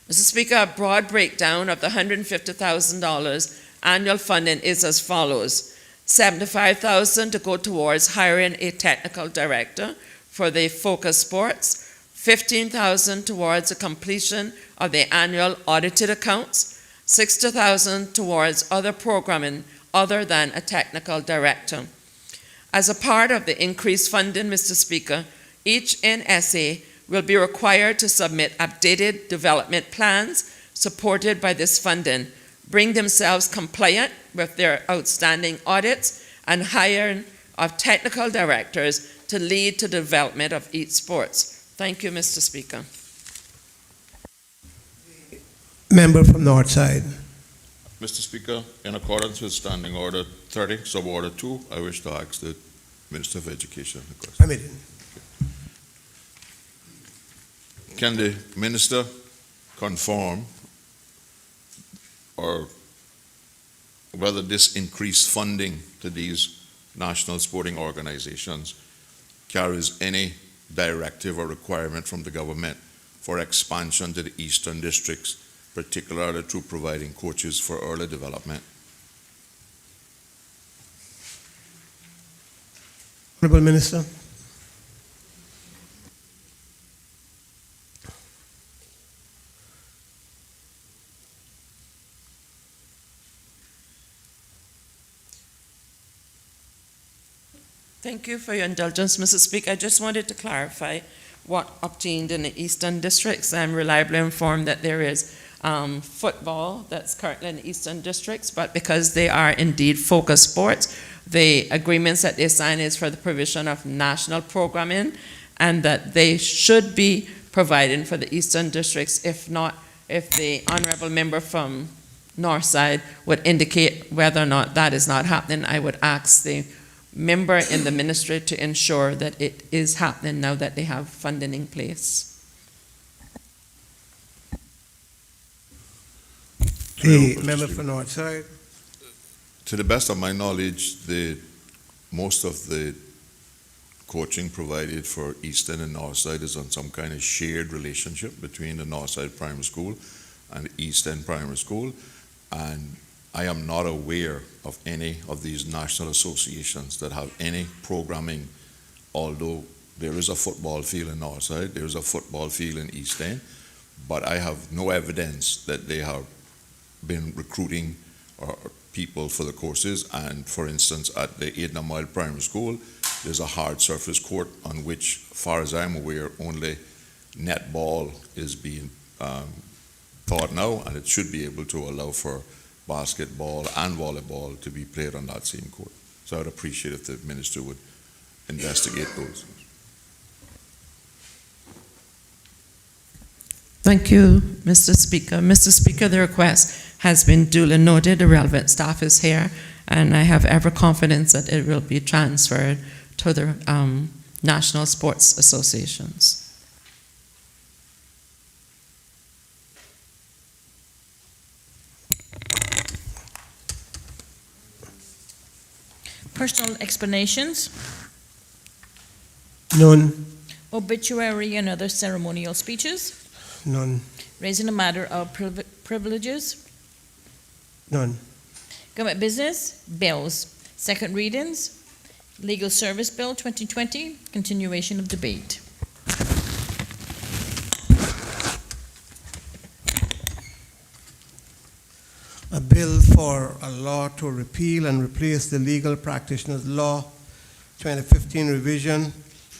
Mr. Speaker, a broad breakdown of the $150,000 annual funding is as follows: $75,000 to go towards hiring a technical director for the focus sports, $15,000 towards the completion of the annual audited accounts, $60,000 towards other programming other than a technical director. As a part of the increased funding, Mr. Speaker, each NSA will be required to submit updated development plans supported by this funding, bring themselves compliant with their outstanding audits, and hiring of technical directors to lead to the development of each sports. Thank you, Mr. Speaker. Member from Northside. Mr. Speaker, in accordance with Standing Order 30, Suborder 2, I wish to ask the Minister of Education the question. Permitted. Can the Minister confirm or whether this increased funding to these national sporting organizations carries any directive or requirement from the government for expansion to the eastern districts, particularly through providing coaches for early development? Honorable Minister. Thank you for your indulgence, Mr. Speaker. I just wanted to clarify what obtained in the eastern districts. I'm reliably informed that there is football that's currently in the eastern districts, but because they are indeed focus sports, the agreements that they sign is for the provision of national programming, and that they should be providing for the eastern districts. If not, if the honorable member from Northside would indicate whether or not that is not happening, I would ask the member in the ministry to ensure that it is happening now that they have funding in place. The member for Northside. To the best of my knowledge, most of the coaching provided for Eastern and Northside is on some kind of shared relationship between the Northside Primary School and the Eastern Primary School, and I am not aware of any of these national associations that have any programming, although there is a football field in Northside, there is a football field in East End, but I have no evidence that they have been recruiting people for the courses. And for instance, at the Edna Mile Primary School, there's a hard surface court on which, far as I'm aware, only netball is being taught now, and it should be able to allow for basketball and volleyball to be played on that same court. So I would appreciate if the minister would investigate those. Thank you, Mr. Speaker. Mr. Speaker, the request has been duly noted. The relevant staff is here, and I have every confidence that it will be transferred to the national sports associations. personal explanations, None. obituary and other ceremonial speeches, None. raising a matter of privileges, None. government business, bills, second readings, legal service bill 2020, continuation of debate. A bill for a law to repeal and replace the Legal Practitioners Law 2015 revision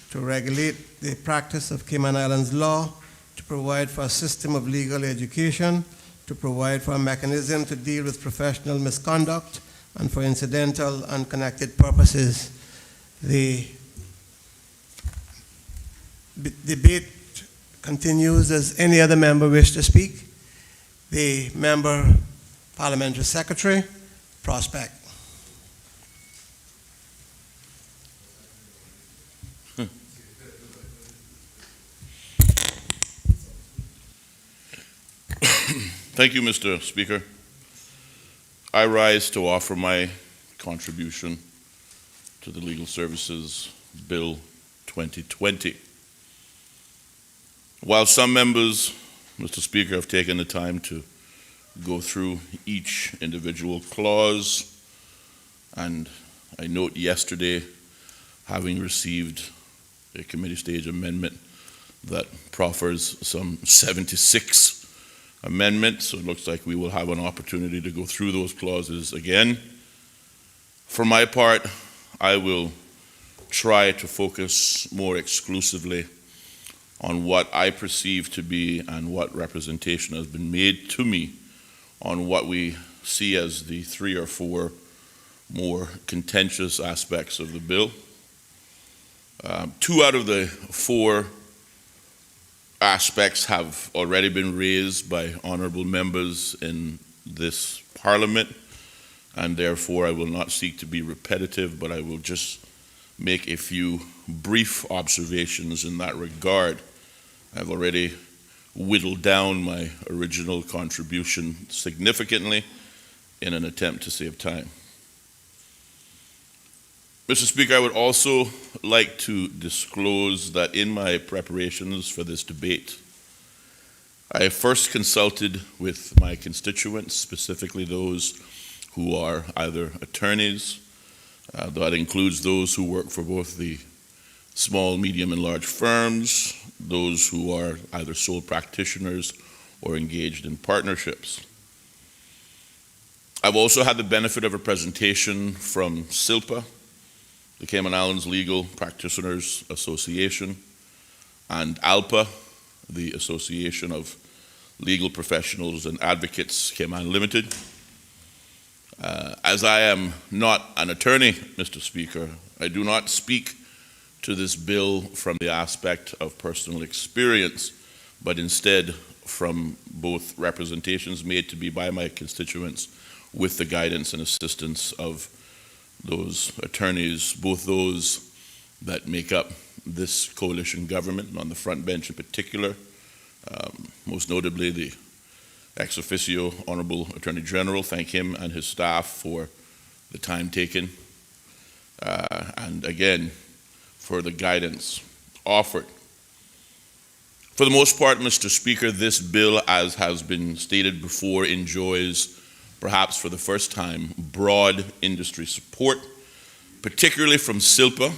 to regulate the practice of Cayman Islands law, to provide for a system of legal education, to provide for a mechanism to deal with professional misconduct, and for incidental and connected purposes. The debate continues. Does any other member wish to speak? The member Parliamentary Secretary, Prospect. Thank you, Mr. Speaker. I rise to offer my contribution to the Legal Services Bill 2020. While some members, Mr. Speaker, have taken the time to go through each individual clause, and I note yesterday, having received a committee stage amendment that proffers some 76 amendments, so it looks like we will have an opportunity to go through those clauses again. For my part, I will try to focus more exclusively on what I perceive to be and what representation has been made to me on what we see as the 3 or 4 more contentious aspects of the bill. 2 out of the 4 aspects have already been raised by honorable members in this Parliament, and therefore I will not seek to be repetitive, but I will just make a few brief observations in that regard. I've already whittled down my original contribution significantly in an attempt to save time. Mr. Speaker, I would also like to disclose that in my preparations for this debate, I first consulted with my constituents, specifically those who are either attorneys, that includes those who work for both the small, medium, and large firms, those who are either sole practitioners or engaged in partnerships. I've also had the benefit of a presentation from SILPA, the Cayman Islands Legal Practitioners Association, and ALPA, the Association of Legal Professionals and Advocates, Cayman Limited. As I am not an attorney, Mr. Speaker, I do not speak to this bill from the aspect of personal experience, but instead from both representations made to me by my constituents with the guidance and assistance of those attorneys, both those that make up this coalition government, and on the front bench in particular, most notably the ex officio Honorable Attorney General. Thank him and his staff for the time taken, and again, for the guidance offered. For the most part, Mr. Speaker, this bill, as has been stated before, enjoys, perhaps for the first time, broad industry support, particularly from SILPA,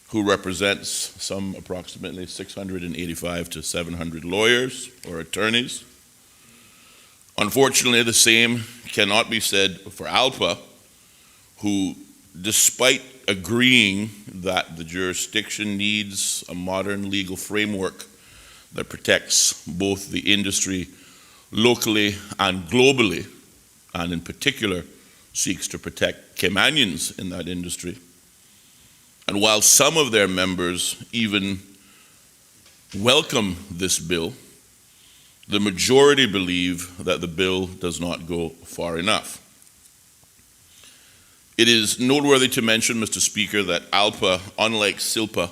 who represents some approximately 685 to 700 lawyers or attorneys. Unfortunately, the same cannot be said for ALPA, who, despite agreeing that the jurisdiction needs a modern legal framework that protects both the industry locally and globally, and in particular seeks to protect Caymanians in that industry. And while some of their members even welcome this bill, the majority believe that the bill does not go far enough. It is noteworthy to mention, Mr. Speaker, that ALPA, unlike SILPA,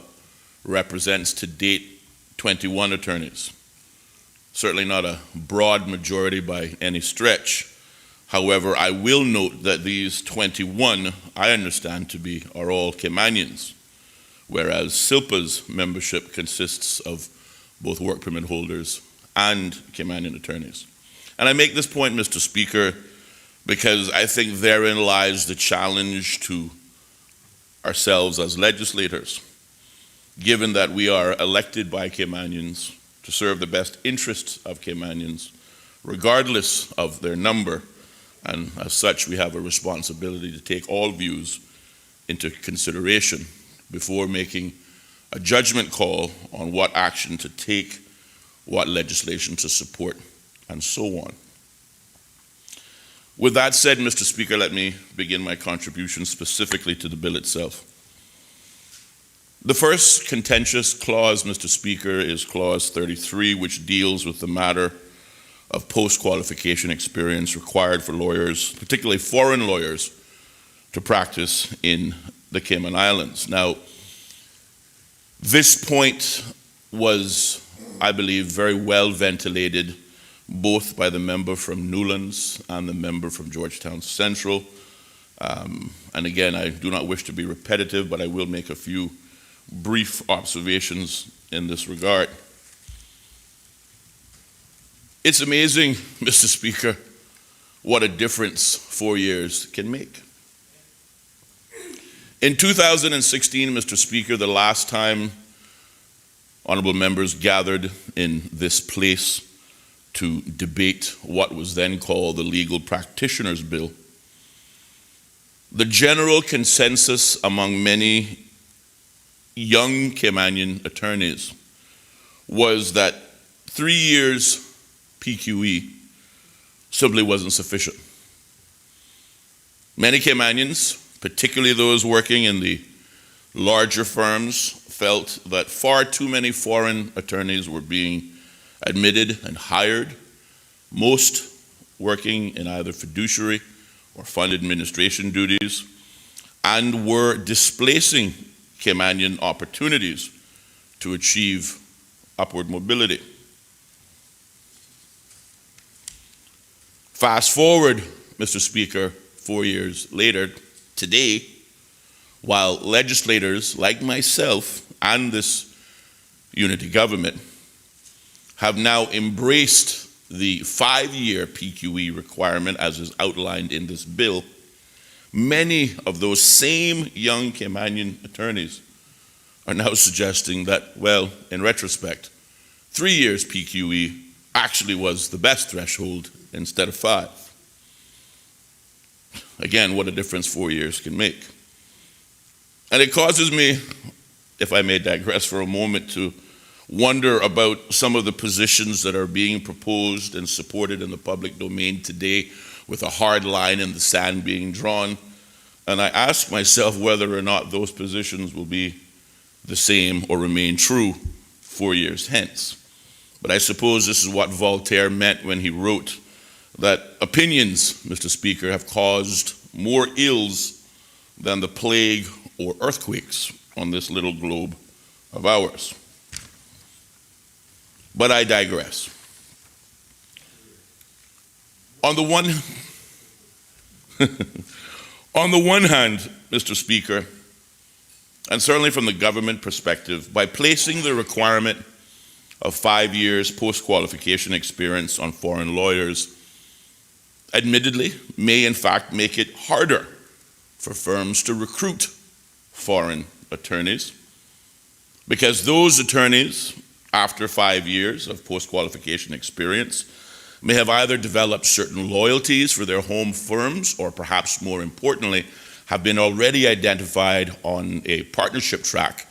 represents to date 21 attorneys. Certainly not a broad majority by any stretch. However, I will note that these 21, I understand to be, are all Caymanians, whereas SILPA's membership consists of both work permit holders and Caymanian attorneys. And I make this point, Mr. Speaker, because I think therein lies the challenge to ourselves as legislators, given that we are elected by Caymanians to serve the best interests of Caymanians, regardless of their number, and as such we have a responsibility to take all views into consideration before making a judgment call on what action to take, what legislation to support, and so on. With that said, Mr. Speaker, let me begin my contribution specifically to the bill itself. The first contentious clause, Mr. Speaker, is Clause 33, which deals with the matter of post-qualification experience required for lawyers, particularly foreign lawyers, to practice in the Cayman Islands. Now, this point was, I believe, very well ventilated both by the member from Newlands and the member from Georgetown Central. And again, I do not wish to be repetitive, but I will make a few brief observations in this regard. It's amazing, Mr. Speaker, what a difference 4 years can make. In 2016, Mr. Speaker, the last time honorable members gathered in this place to debate what was then called the Legal Practitioners Bill, the general consensus among many young Caymanian attorneys was that 3 years PQE simply wasn't sufficient. Many Caymanians, particularly those working in the larger firms, felt that far too many foreign attorneys were being admitted and hired, most working in either fiduciary or fund administration duties, and were displacing Caymanian opportunities to achieve upward mobility. Fast forward, Mr. Speaker, 4 years later, today, while legislators like myself and this unity government have now embraced the 5-year PQE requirement as is outlined in this bill, many of those same young Caymanian attorneys are now suggesting that, well, in retrospect, 3 years PQE actually was the best threshold instead of 5. Again, what a difference 4 years can make. And it causes me, if I may digress for a moment, to wonder about some of the positions that are being proposed and supported in the public domain today with a hard line in the sand being drawn. And I ask myself whether or not those positions will be the same or remain true 4 years hence. But I suppose this is what Voltaire meant when he wrote that opinions, Mr. Speaker, have caused more ills than the plague or earthquakes on this little globe of ours. But I digress. On the one hand, Mr. Speaker, and certainly from the government perspective, by placing the requirement of 5 years post-qualification experience on foreign lawyers, admittedly, may in fact make it harder for firms to recruit foreign attorneys, because those attorneys, after 5 years of post-qualification experience, may have either developed certain loyalties for their home firms, or perhaps more importantly, have been already identified on a partnership track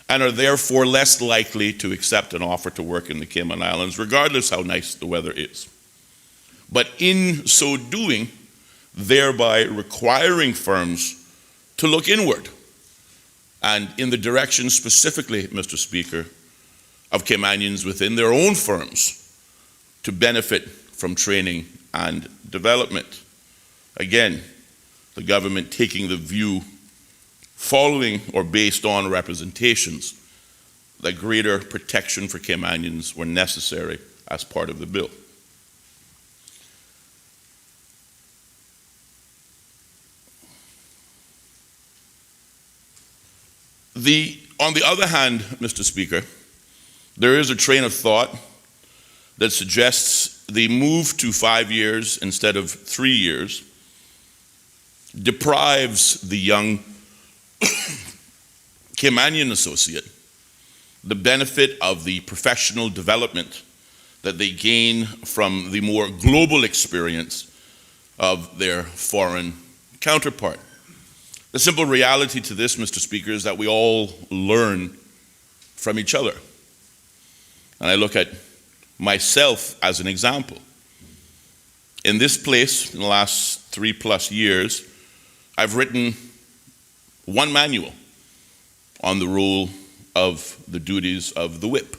and are therefore less likely to accept an offer to work in the Cayman Islands, regardless how nice the weather is. But in so doing, thereby requiring firms to look inward and in the direction specifically, Mr. Speaker, of Caymanians within their own firms to benefit from training and development. Again, the government taking the view, following or based on representations, that greater protection for Caymanians were necessary as part of the bill. On the other hand, Mr. Speaker, there is a train of thought that suggests the move to 5 years instead of 3 years deprives the young Caymanian associate the benefit of the professional development that they gain from the more global experience of their foreign counterpart. The simple reality to this, Mr. Speaker, is that we all learn from each other. And I look at myself as an example. In this place, in the last 3+ years, I've written one manual on the role of the duties of the whip.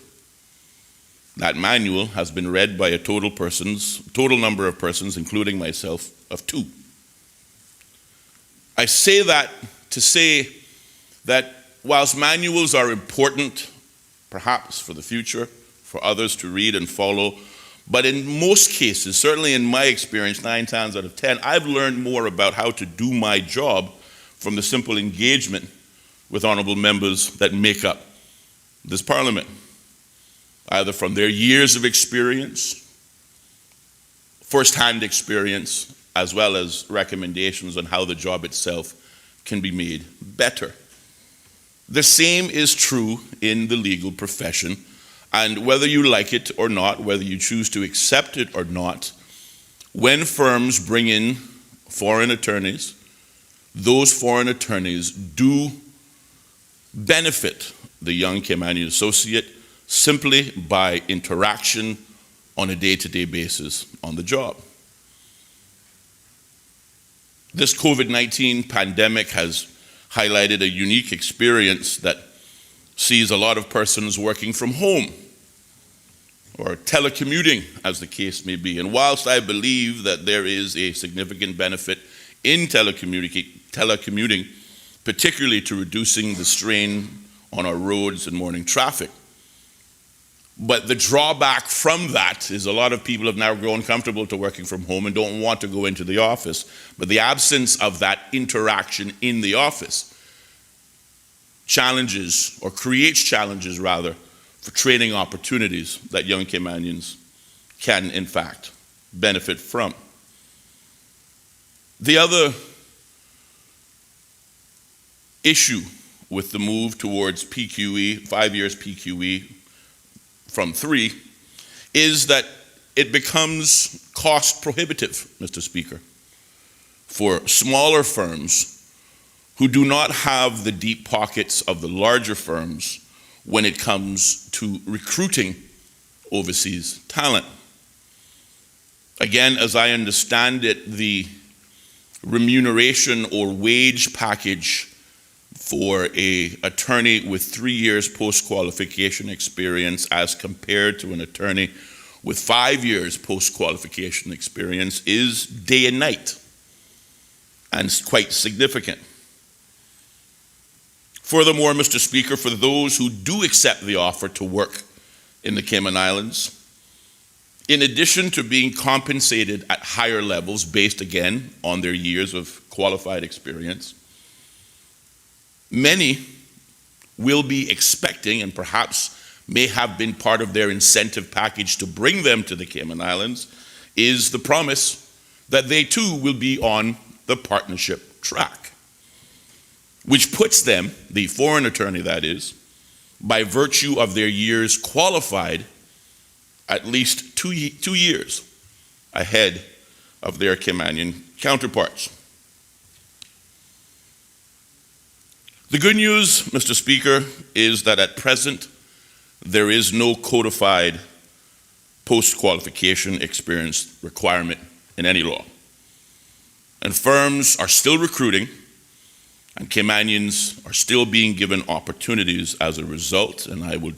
That manual has been read by a total number of persons, including myself, of 2. I say that to say that whilst manuals are important, perhaps for the future, for others to read and follow, but in most cases, certainly in my experience, 9 times out of 10, I've learned more about how to do my job from the simple engagement with honorable members that make up this Parliament, either from their years of experience, first-hand experience, as well as recommendations on how the job itself can be made better. The same is true in the legal profession, and whether you like it or not, whether you choose to accept it or not, when firms bring in foreign attorneys, those foreign attorneys do benefit the young Caymanian associate simply by interaction on a day-to-day basis on the job. This COVID-19 pandemic has highlighted a unique experience that sees a lot of persons working from home or telecommuting, as the case may be. And whilst I believe that there is a significant benefit in telecommuting, particularly to reducing the strain on our roads and morning traffic, but the drawback from that is a lot of people have now grown comfortable to working from home and don't want to go into the office. But the absence of that interaction in the office creates challenges rather, for training opportunities that young Caymanians can, in fact, benefit from. The other issue with the move towards PQE, 5 years PQE, from 3, is that it becomes cost prohibitive, Mr. Speaker, for smaller firms who do not have the deep pockets of the larger firms when it comes to recruiting overseas talent. Again, as I understand it, the remuneration or wage package for an attorney with 3 years post-qualification experience as compared to an attorney with 5 years post-qualification experience is day and night, and quite significant. Furthermore, Mr. Speaker, for those who do accept the offer to work in the Cayman Islands, in addition to being compensated at higher levels based again on their years of qualified experience, many will be expecting, and perhaps may have been part of their incentive package to bring them to the Cayman Islands, is the promise that they too will be on the partnership track, which puts them, the foreign attorney that is, by virtue of their years qualified, at least two years ahead of their Caymanian counterparts. The good news, Mr. Speaker, is that at present there is no codified post-qualification experience requirement in any law. And firms are still recruiting, and Caymanians are still being given opportunities as a result, and I would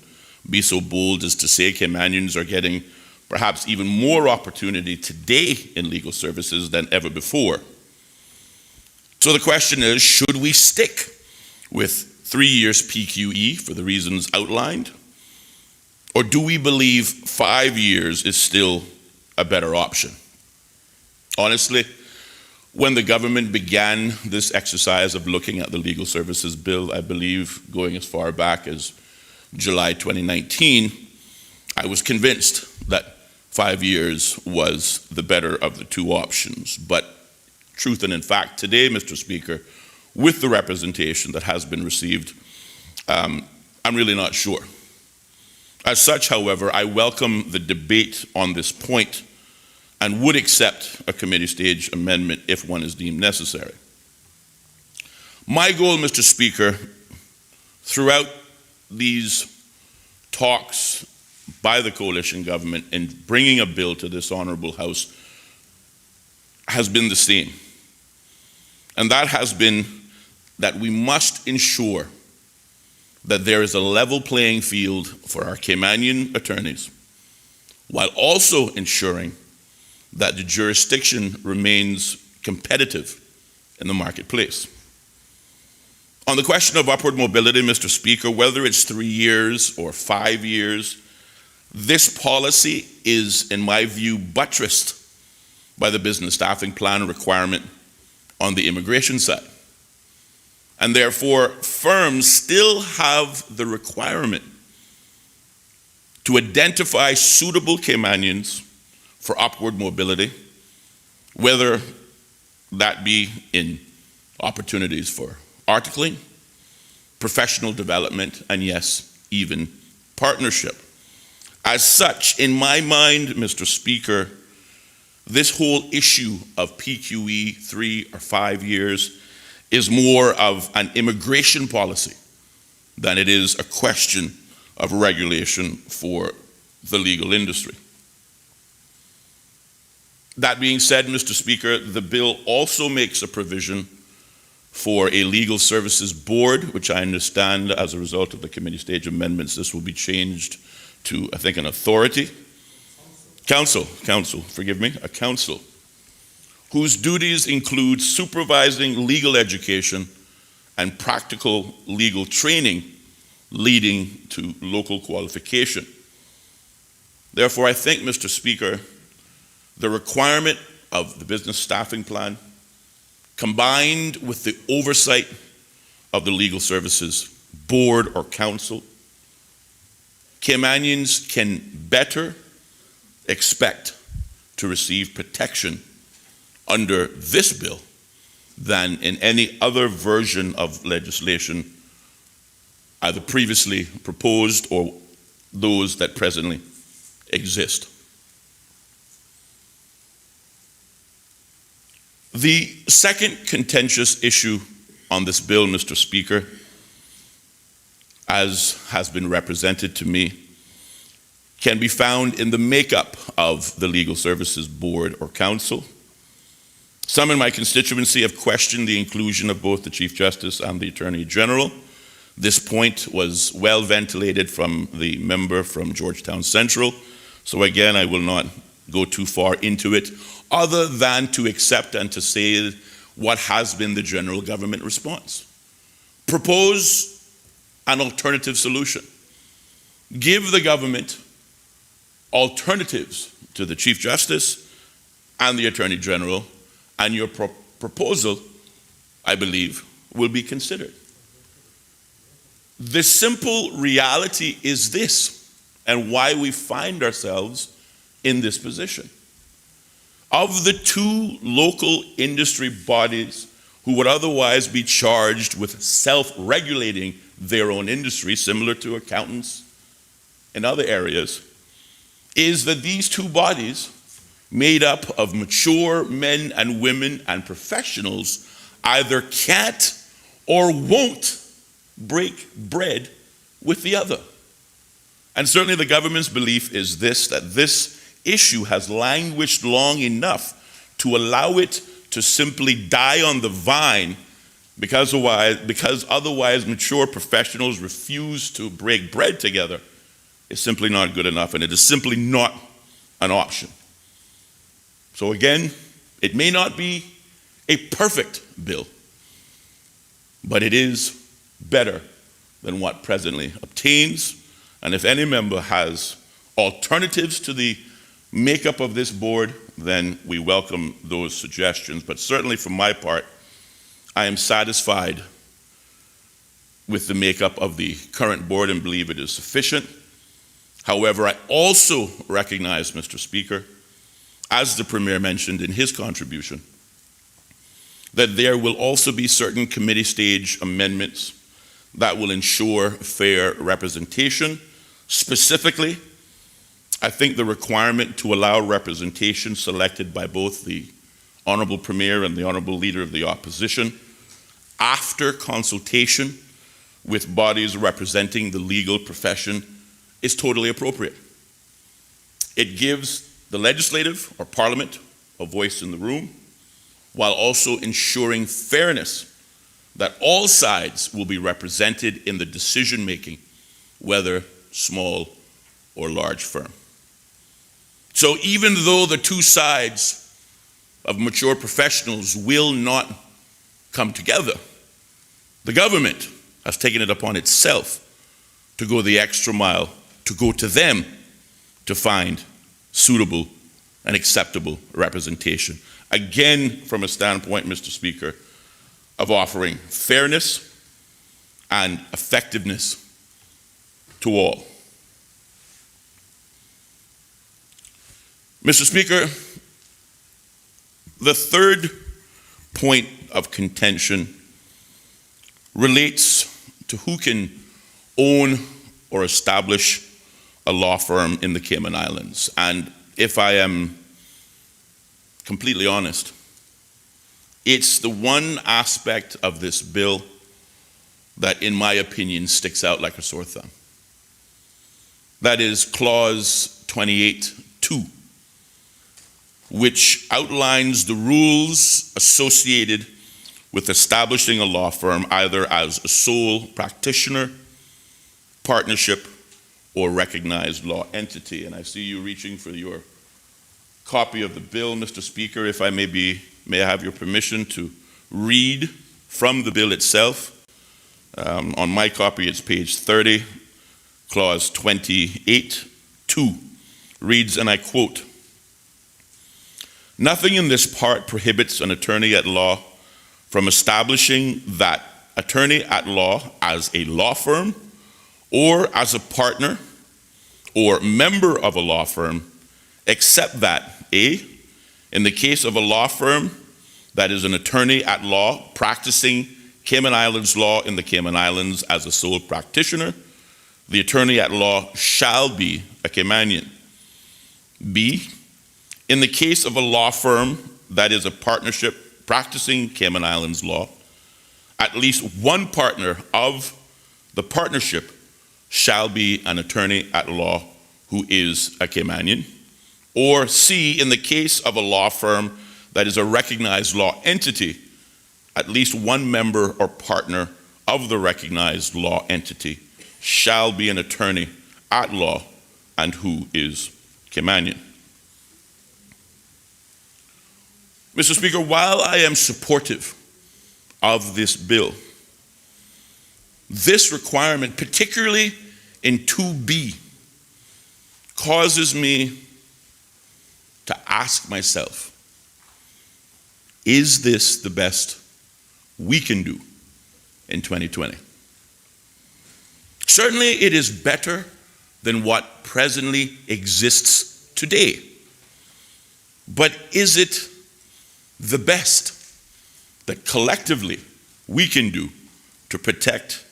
be so bold as to say Caymanians are getting perhaps even more opportunity today in legal services than ever before. So the question is, should we stick with 3 years PQE for the reasons outlined, or do we believe 5 years is still a better option? Honestly, when the government began this exercise of looking at the legal services bill, I believe going as far back as July 2019, I was convinced that 5 years was the better of the two options. But truth and in fact, today, Mr. Speaker, with the representation that has been received, I'm really not sure. As such, however, I welcome the debate on this point and would accept a committee stage amendment if one is deemed necessary. My goal, Mr. Speaker, throughout these talks by the coalition government in bringing a bill to this honorable House has been the same. And that has been that we must ensure that there is a level playing field for our Caymanian attorneys, while also ensuring that the jurisdiction remains competitive in the marketplace. On the question of upward mobility, Mr. Speaker, whether it's 3 years or 5 years, this policy is, in my view, buttressed by the business staffing plan requirement on the immigration side. And therefore, firms still have the requirement to identify suitable Caymanians for upward mobility, whether that be in opportunities for articling, professional development, and yes, even partnership. As such, in my mind, Mr. Speaker, this whole issue of PQE 3 or 5 years is more of an immigration policy than it is a question of regulation for the legal industry. That being said, Mr. Speaker, the bill also makes a provision for a legal services board, which I understand as a result of the committee stage amendments, this will be changed to, I think, an authority. Council, forgive me, a council, whose duties include supervising legal education and practical legal training leading to local qualification. Therefore, I think, Mr. Speaker, the requirement of the business staffing plan, combined with the oversight of the legal services board or council, Caymanians can better expect to receive protection under this bill than in any other version of legislation either previously proposed or those that presently exist. The second contentious issue on this bill, Mr. Speaker, as has been represented to me, can be found in the makeup of the Legal Services Board or Council. Some in my constituency have questioned the inclusion of both the Chief Justice and the Attorney General. This point was well ventilated from the member from Georgetown Central, so again, I will not go too far into it, other than to accept and to say what has been the general government response. Propose an alternative solution. Give the government alternatives to the Chief Justice and the Attorney General, and your proposal, I believe, will be considered. The simple reality is this, and why we find ourselves in this position. Of the two local industry bodies who would otherwise be charged with self-regulating their own industry, similar to accountants in other areas, is that these two bodies, made up of mature men and women and professionals, either can't or won't break bread with the other. And certainly the government's belief is this, that this issue has languished long enough to allow it to simply die on the vine because otherwise mature professionals refuse to break bread together. Is simply not good enough, and it is simply not an option. So again, it may not be a perfect bill, but it is better than what presently obtains. And if any member has alternatives to the makeup of this board then we welcome those suggestions. But certainly for my part, I am satisfied with the makeup of the current board and believe it is sufficient. However, I also recognize, Mr. Speaker, as the Premier mentioned in his contribution, that there will also be certain committee stage amendments that will ensure fair representation. Specifically, I think the requirement to allow representation selected by both the Honourable Premier and the Honourable Leader of the Opposition after consultation with bodies representing the legal profession is totally appropriate. It gives the legislative or Parliament a voice in the room, while also ensuring fairness, that all sides will be represented in the decision-making, whether small or large firm. So even though the two sides of mature professionals will not come together, the government has taken it upon itself to go the extra mile, to go to them to find suitable and acceptable representation. Again, from a standpoint, Mr. Speaker, of offering fairness and effectiveness to all. Mr. Speaker, the third point of contention relates to who can own or establish a law firm in the Cayman Islands. And if I am completely honest, it's the one aspect of this bill that, in my opinion, sticks out like a sore thumb. That is Clause 28(2), which outlines the rules associated with establishing a law firm either as a sole practitioner, partnership, or recognized law entity. And I see you reaching for your copy of the bill, Mr. Speaker. If I may I have your permission to read from the bill itself? On my copy, it's page 30, clause 28(2) reads, and I quote, "Nothing in this part prohibits an attorney at law from establishing that attorney at law as a law firm or as a partner or member of a law firm, except that, A, in the case of a law firm that is an attorney at law practicing Cayman Islands law in the Cayman Islands as a sole practitioner, the attorney at law shall be a Caymanian. B, in the case of a law firm that is a partnership practicing Cayman Islands law, at least one partner of the partnership shall be an attorney at law who is a Caymanian. Or C, in the case of a law firm that is a recognized law entity, at least one member or partner of the recognized law entity shall be an attorney at law and who is Caymanian." Mr. Speaker, while I am supportive of this bill, this requirement, particularly in 2B, causes me to ask myself, is this the best we can do in 2020? Certainly it is better than what presently exists today. But is it the best that collectively we can do to protect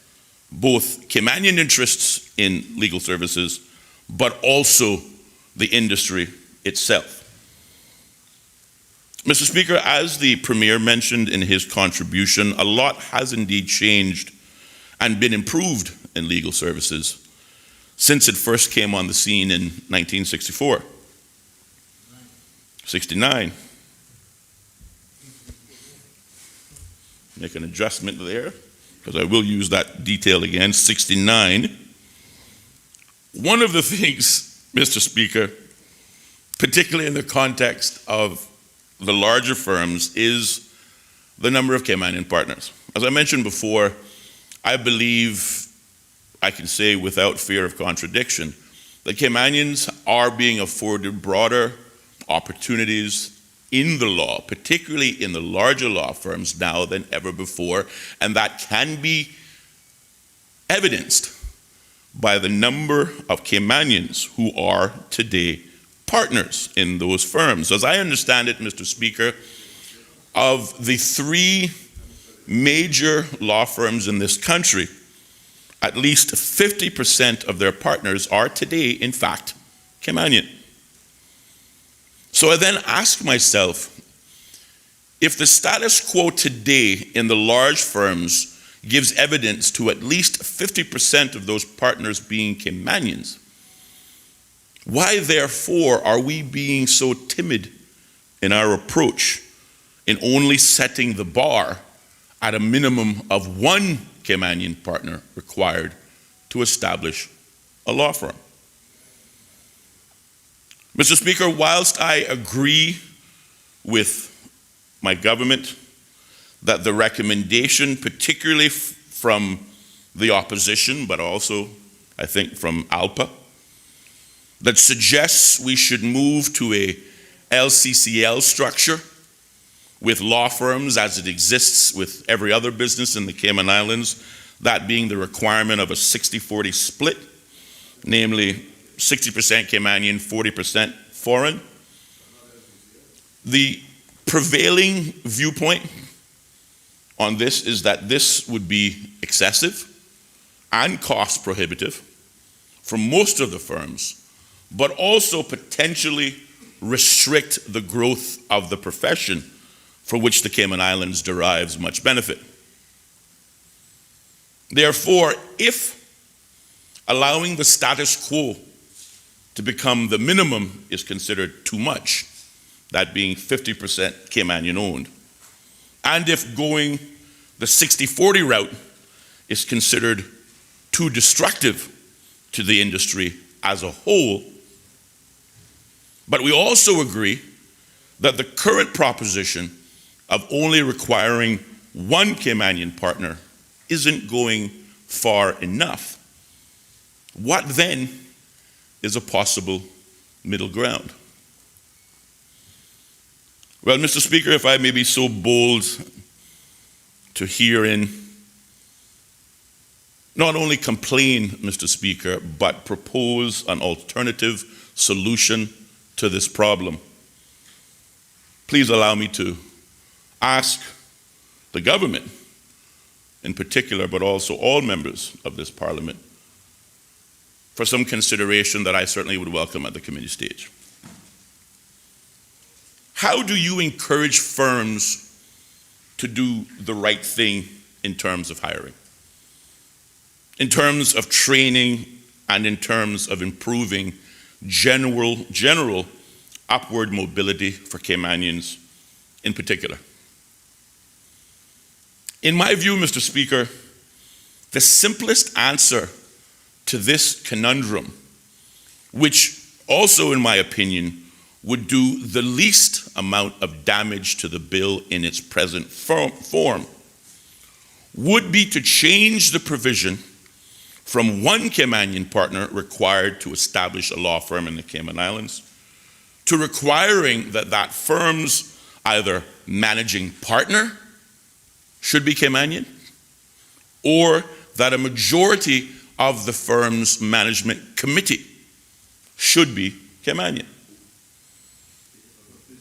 both Caymanian interests in legal services, but also the industry itself? Mr. Speaker, as the Premier mentioned in his contribution, a lot has indeed changed and been improved in legal services since it first came on the scene in 1964. 69. Make an adjustment there, because I will use that detail again. 69. One of the things, Mr. Speaker, particularly in the context of the larger firms, is the number of Caymanian partners. As I mentioned before, I believe I can say without fear of contradiction that Caymanians are being afforded broader opportunities in the law, particularly in the larger law firms now than ever before, and that can be evidenced by the number of Caymanians who are today partners in those firms. As I understand it, Mr. Speaker, of the 3 major law firms in this country, at least 50% of their partners are today, in fact, Caymanian. So I then ask myself, if the status quo today in the large firms gives evidence to at least 50% of those partners being Caymanians, why therefore are we being so timid in our approach in only setting the bar at a minimum of 1 Caymanian partner required to establish a law firm? Mr. Speaker, whilst I agree with my government that the recommendation, particularly from the opposition, but also I think from ALPA, that suggests we should move to a LCCL structure with law firms as it exists with every other business in the Cayman Islands, that being the requirement of a 60-40 split, namely 60% Caymanian, 40% foreign. The prevailing viewpoint on this is that this would be excessive and cost prohibitive for most of the firms, but also potentially restrict the growth of the profession for which the Cayman Islands derives much benefit. Therefore, if allowing the status quo to become the minimum is considered too much, that being 50% Caymanian owned, and if going the 60-40 route is considered too destructive to the industry as a whole, but we also agree that the current proposition of only requiring 1 Caymanian partner isn't going far enough. What then is a possible middle ground? Well, Mr. Speaker, if I may be so bold to herein not only complain, Mr. Speaker, but propose an alternative solution to this problem, please allow me to ask the government in particular, but also all members of this Parliament, for some consideration that I certainly would welcome at the committee stage. How do you encourage firms to do the right thing in terms of hiring, in terms of training, and in terms of improving general upward mobility for Caymanians in particular? In my view, Mr. Speaker, the simplest answer to this conundrum, which also, in my opinion, would do the least amount of damage to the bill in its present form, would be to change the provision from 1 Caymanian partner required to establish a law firm in the Cayman Islands to requiring that that firm's either managing partner should be Caymanian, or that a majority of the firm's management committee should be Caymanian.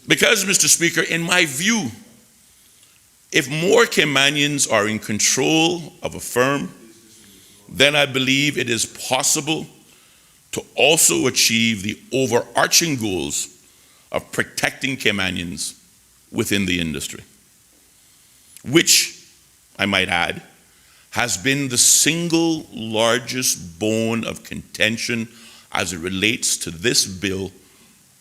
Because, Mr. Speaker, in my view, if more Caymanians are in control of a firm, then I believe it is possible to also achieve the overarching goals of protecting Caymanians within the industry, which, I might add, has been the single largest bone of contention as it relates to this bill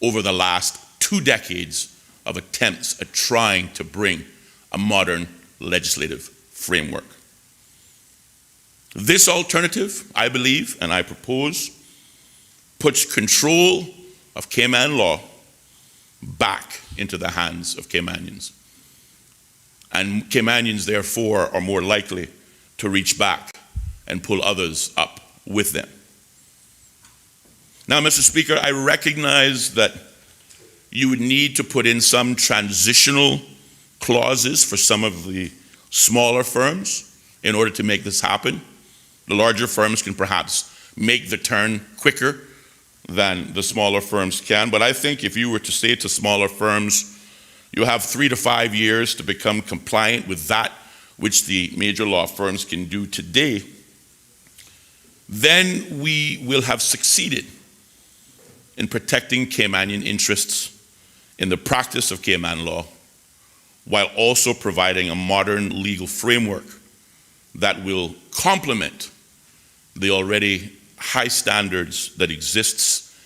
over the last 2 decades of attempts at trying to bring a modern legislative framework. This alternative, I believe, and I propose, puts control of Cayman law back into the hands of Caymanians. And Caymanians, therefore, are more likely to reach back and pull others up with them. Now, Mr. Speaker, I recognize that you would need to put in some transitional clauses for some of the smaller firms in order to make this happen. The larger firms can perhaps make the turn quicker than the smaller firms can. But I think if you were to say to smaller firms, you have 3 to 5 years to become compliant with that which the major law firms can do today, then we will have succeeded in protecting Caymanian interests in the practice of Cayman law, while also providing a modern legal framework that will complement the already high standards that exists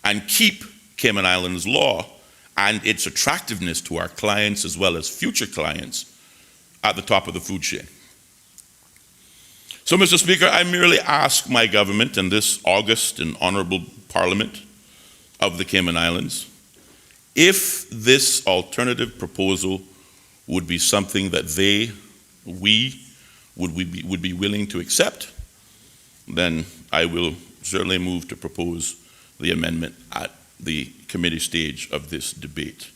and keep Cayman Islands law and its attractiveness to our clients as well as future clients at the top of the food chain. So, Mr. Speaker, I merely ask my government and this august and honorable Parliament of the Cayman Islands if this alternative proposal would be something that we would be willing to accept. Then I will certainly move to propose the amendment at the committee stage of this debate.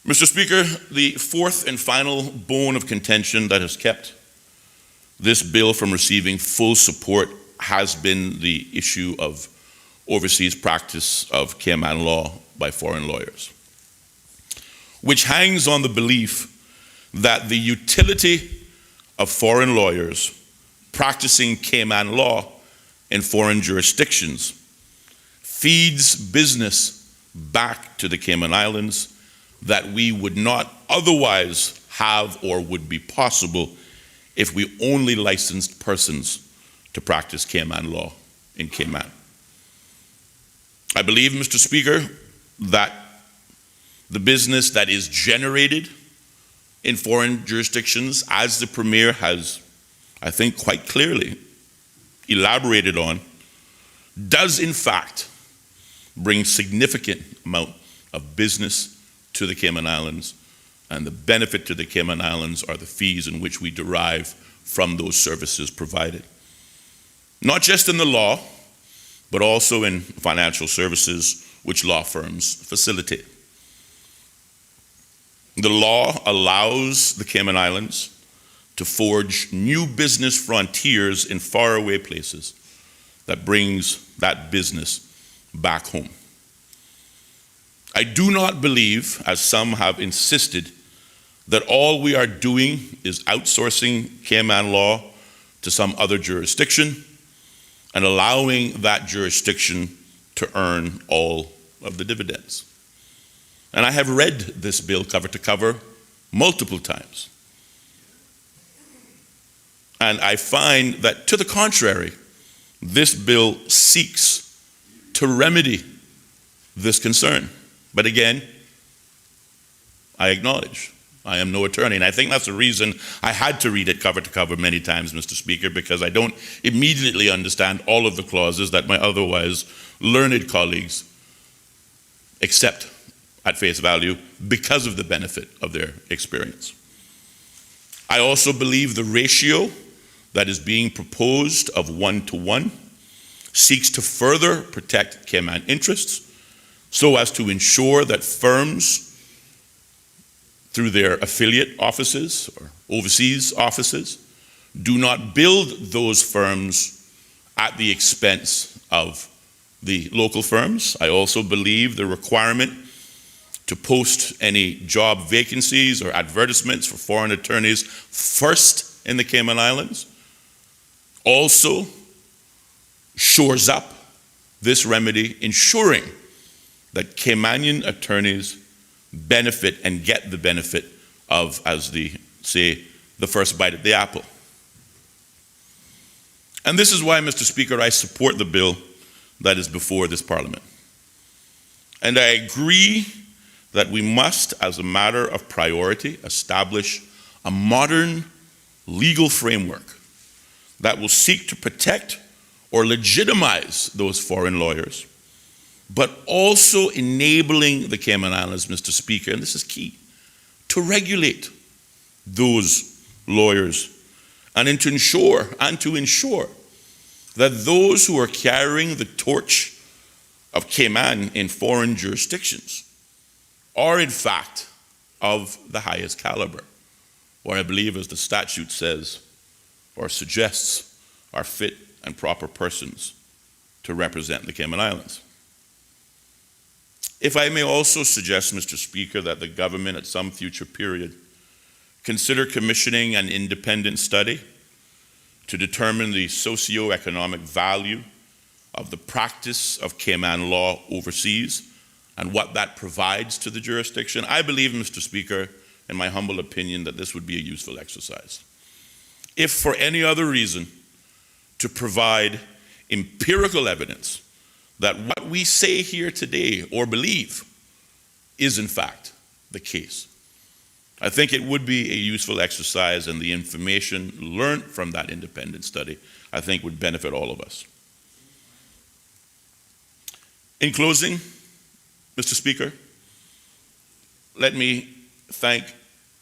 Mr. Speaker, the fourth and final bone of contention that has kept this bill from receiving full support has been the issue of overseas practice of Cayman law by foreign lawyers, which hangs on the belief that the utility of foreign lawyers practicing Cayman law in foreign jurisdictions feeds business back to the Cayman Islands that we would not otherwise have or would be possible if we only licensed persons to practice Cayman law in Cayman. I believe, Mr. Speaker, that the business that is generated in foreign jurisdictions, as the Premier has, I think, quite clearly elaborated on, does in fact bring significant amount of business to the Cayman Islands, and the benefit to the Cayman Islands are the fees in which we derive from those services provided. Not just in the law, but also in financial services which law firms facilitate. The law allows the Cayman Islands to forge new business frontiers in faraway places that brings that business back home. I do not believe, as some have insisted, that all we are doing is outsourcing Cayman law to some other jurisdiction and allowing that jurisdiction to earn all of the dividends. And I have read this bill cover to cover multiple times. And I find that, to the contrary, this bill seeks to remedy this concern. But again, I acknowledge I am no attorney, and I think that's the reason I had to read it cover to cover many times, Mr. Speaker, because I don't immediately understand all of the clauses that my otherwise learned colleagues accept at face value because of the benefit of their experience. I also believe the ratio that is being proposed of 1-to-1 seeks to further protect Cayman interests so as to ensure that firms, through their affiliate offices or overseas offices, do not build those firms at the expense of the local firms. I also believe the requirement to post any job vacancies or advertisements for foreign attorneys first in the Cayman Islands also shores up this remedy, ensuring that Caymanian attorneys benefit and get the benefit of, as they say, the first bite at the apple. And this is why, Mr. Speaker, I support the bill that is before this Parliament. And I agree that we must, as a matter of priority, establish a modern legal framework that will seek to protect or legitimize those foreign lawyers, but also enabling the Cayman Islands, Mr. Speaker, and this is key, to regulate those lawyers and to ensure that those who are carrying the torch of Cayman in foreign jurisdictions are in fact of the highest caliber, or I believe, as the statute says or suggests, are fit and proper persons to represent the Cayman Islands. If I may also suggest, Mr. Speaker, that the government at some future period consider commissioning an independent study to determine the socio-economic value of the practice of Cayman law overseas and what that provides to the jurisdiction, I believe, Mr. Speaker, in my humble opinion, that this would be a useful exercise. If for any other reason, to provide empirical evidence that what we say here today or believe is in fact the case. I think it would be a useful exercise, and the information learned from that independent study, I think, would benefit all of us. In closing, Mr. Speaker, let me thank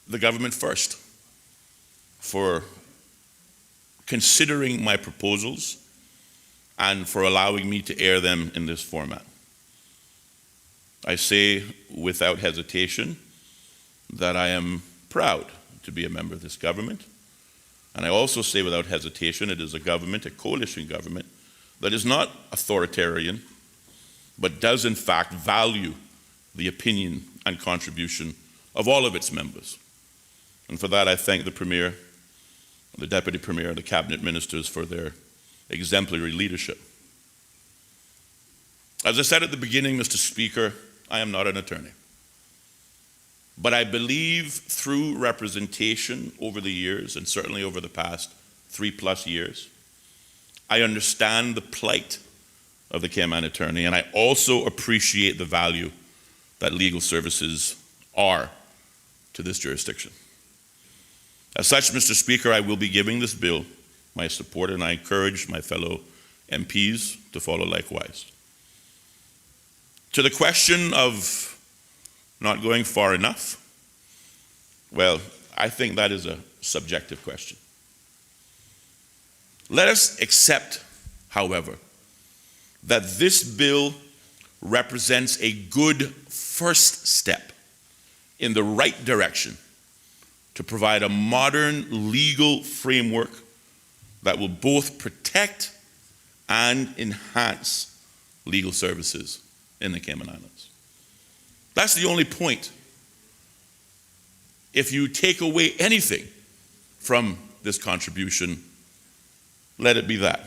the government first for considering my proposals and for allowing me to air them in this format. I say without hesitation that I am proud to be a member of this government, and I also say without hesitation it is a government, a coalition government, that is not authoritarian, but does in fact value the opinion and contribution of all of its members. And for that I thank the Premier, the Deputy Premier, the Cabinet Ministers for their exemplary leadership. As I said at the beginning, Mr. Speaker, I am not an attorney. But I believe through representation over the years, and certainly over the past 3+ years, I understand the plight of the Cayman attorney, and I also appreciate the value that legal services are to this jurisdiction. As such, Mr. Speaker, I will be giving this bill my support, and I encourage my fellow MPs to follow likewise. To the question of not going far enough, well, I think that is a subjective question. Let us accept, however, that this bill represents a good first step in the right direction to provide a modern legal framework that will both protect and enhance legal services in the Cayman Islands. That's the only point. If you take away anything from this contribution, let it be that.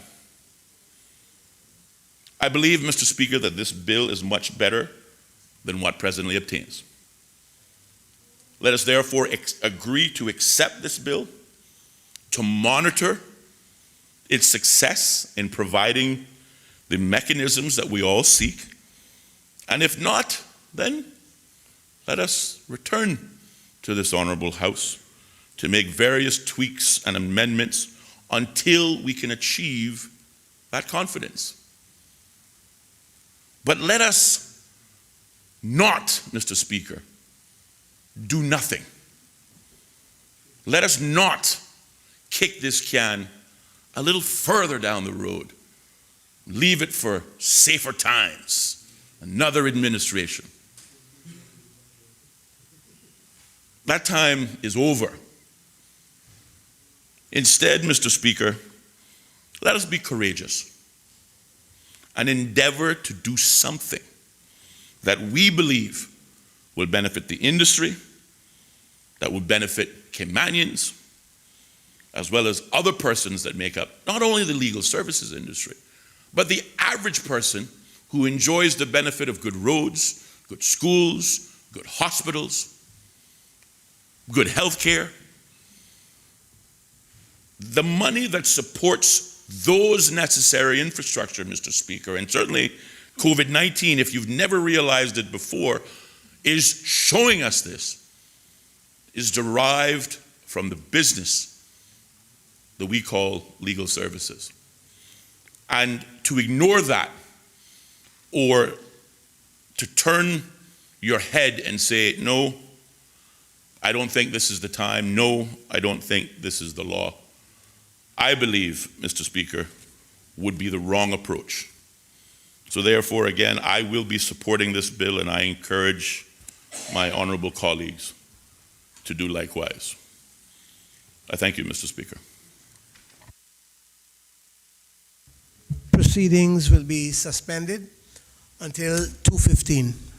I believe, Mr. Speaker, that this bill is much better than what presently obtains. Let us therefore agree to accept this bill, to monitor its success in providing the mechanisms that we all seek, and if not, then let us return to this honorable House to make various tweaks and amendments until we can achieve that confidence. But let us not, Mr. Speaker, do nothing. Let us not kick this can a little further down the road. Leave it for safer times, another administration. That time is over. Instead, Mr. Speaker, let us be courageous and endeavor to do something that we believe will benefit the industry, that will benefit Caymanians, as well as other persons that make up not only the legal services industry, but the average person who enjoys the benefit of good roads, good schools, good hospitals, good health care. The money that supports those necessary infrastructure, Mr. Speaker, and certainly COVID-19, if you've never realized it before, is showing us this, is derived from the business that we call legal services. And to ignore that, or to turn your head and say, no, I don't think this is the time, no, I don't think this is the law, I believe, Mr. Speaker, would be the wrong approach. So therefore, again, I will be supporting this bill, and I encourage my honorable colleagues to do likewise. I thank you, Mr. Speaker. Proceedings will be suspended until 2:15.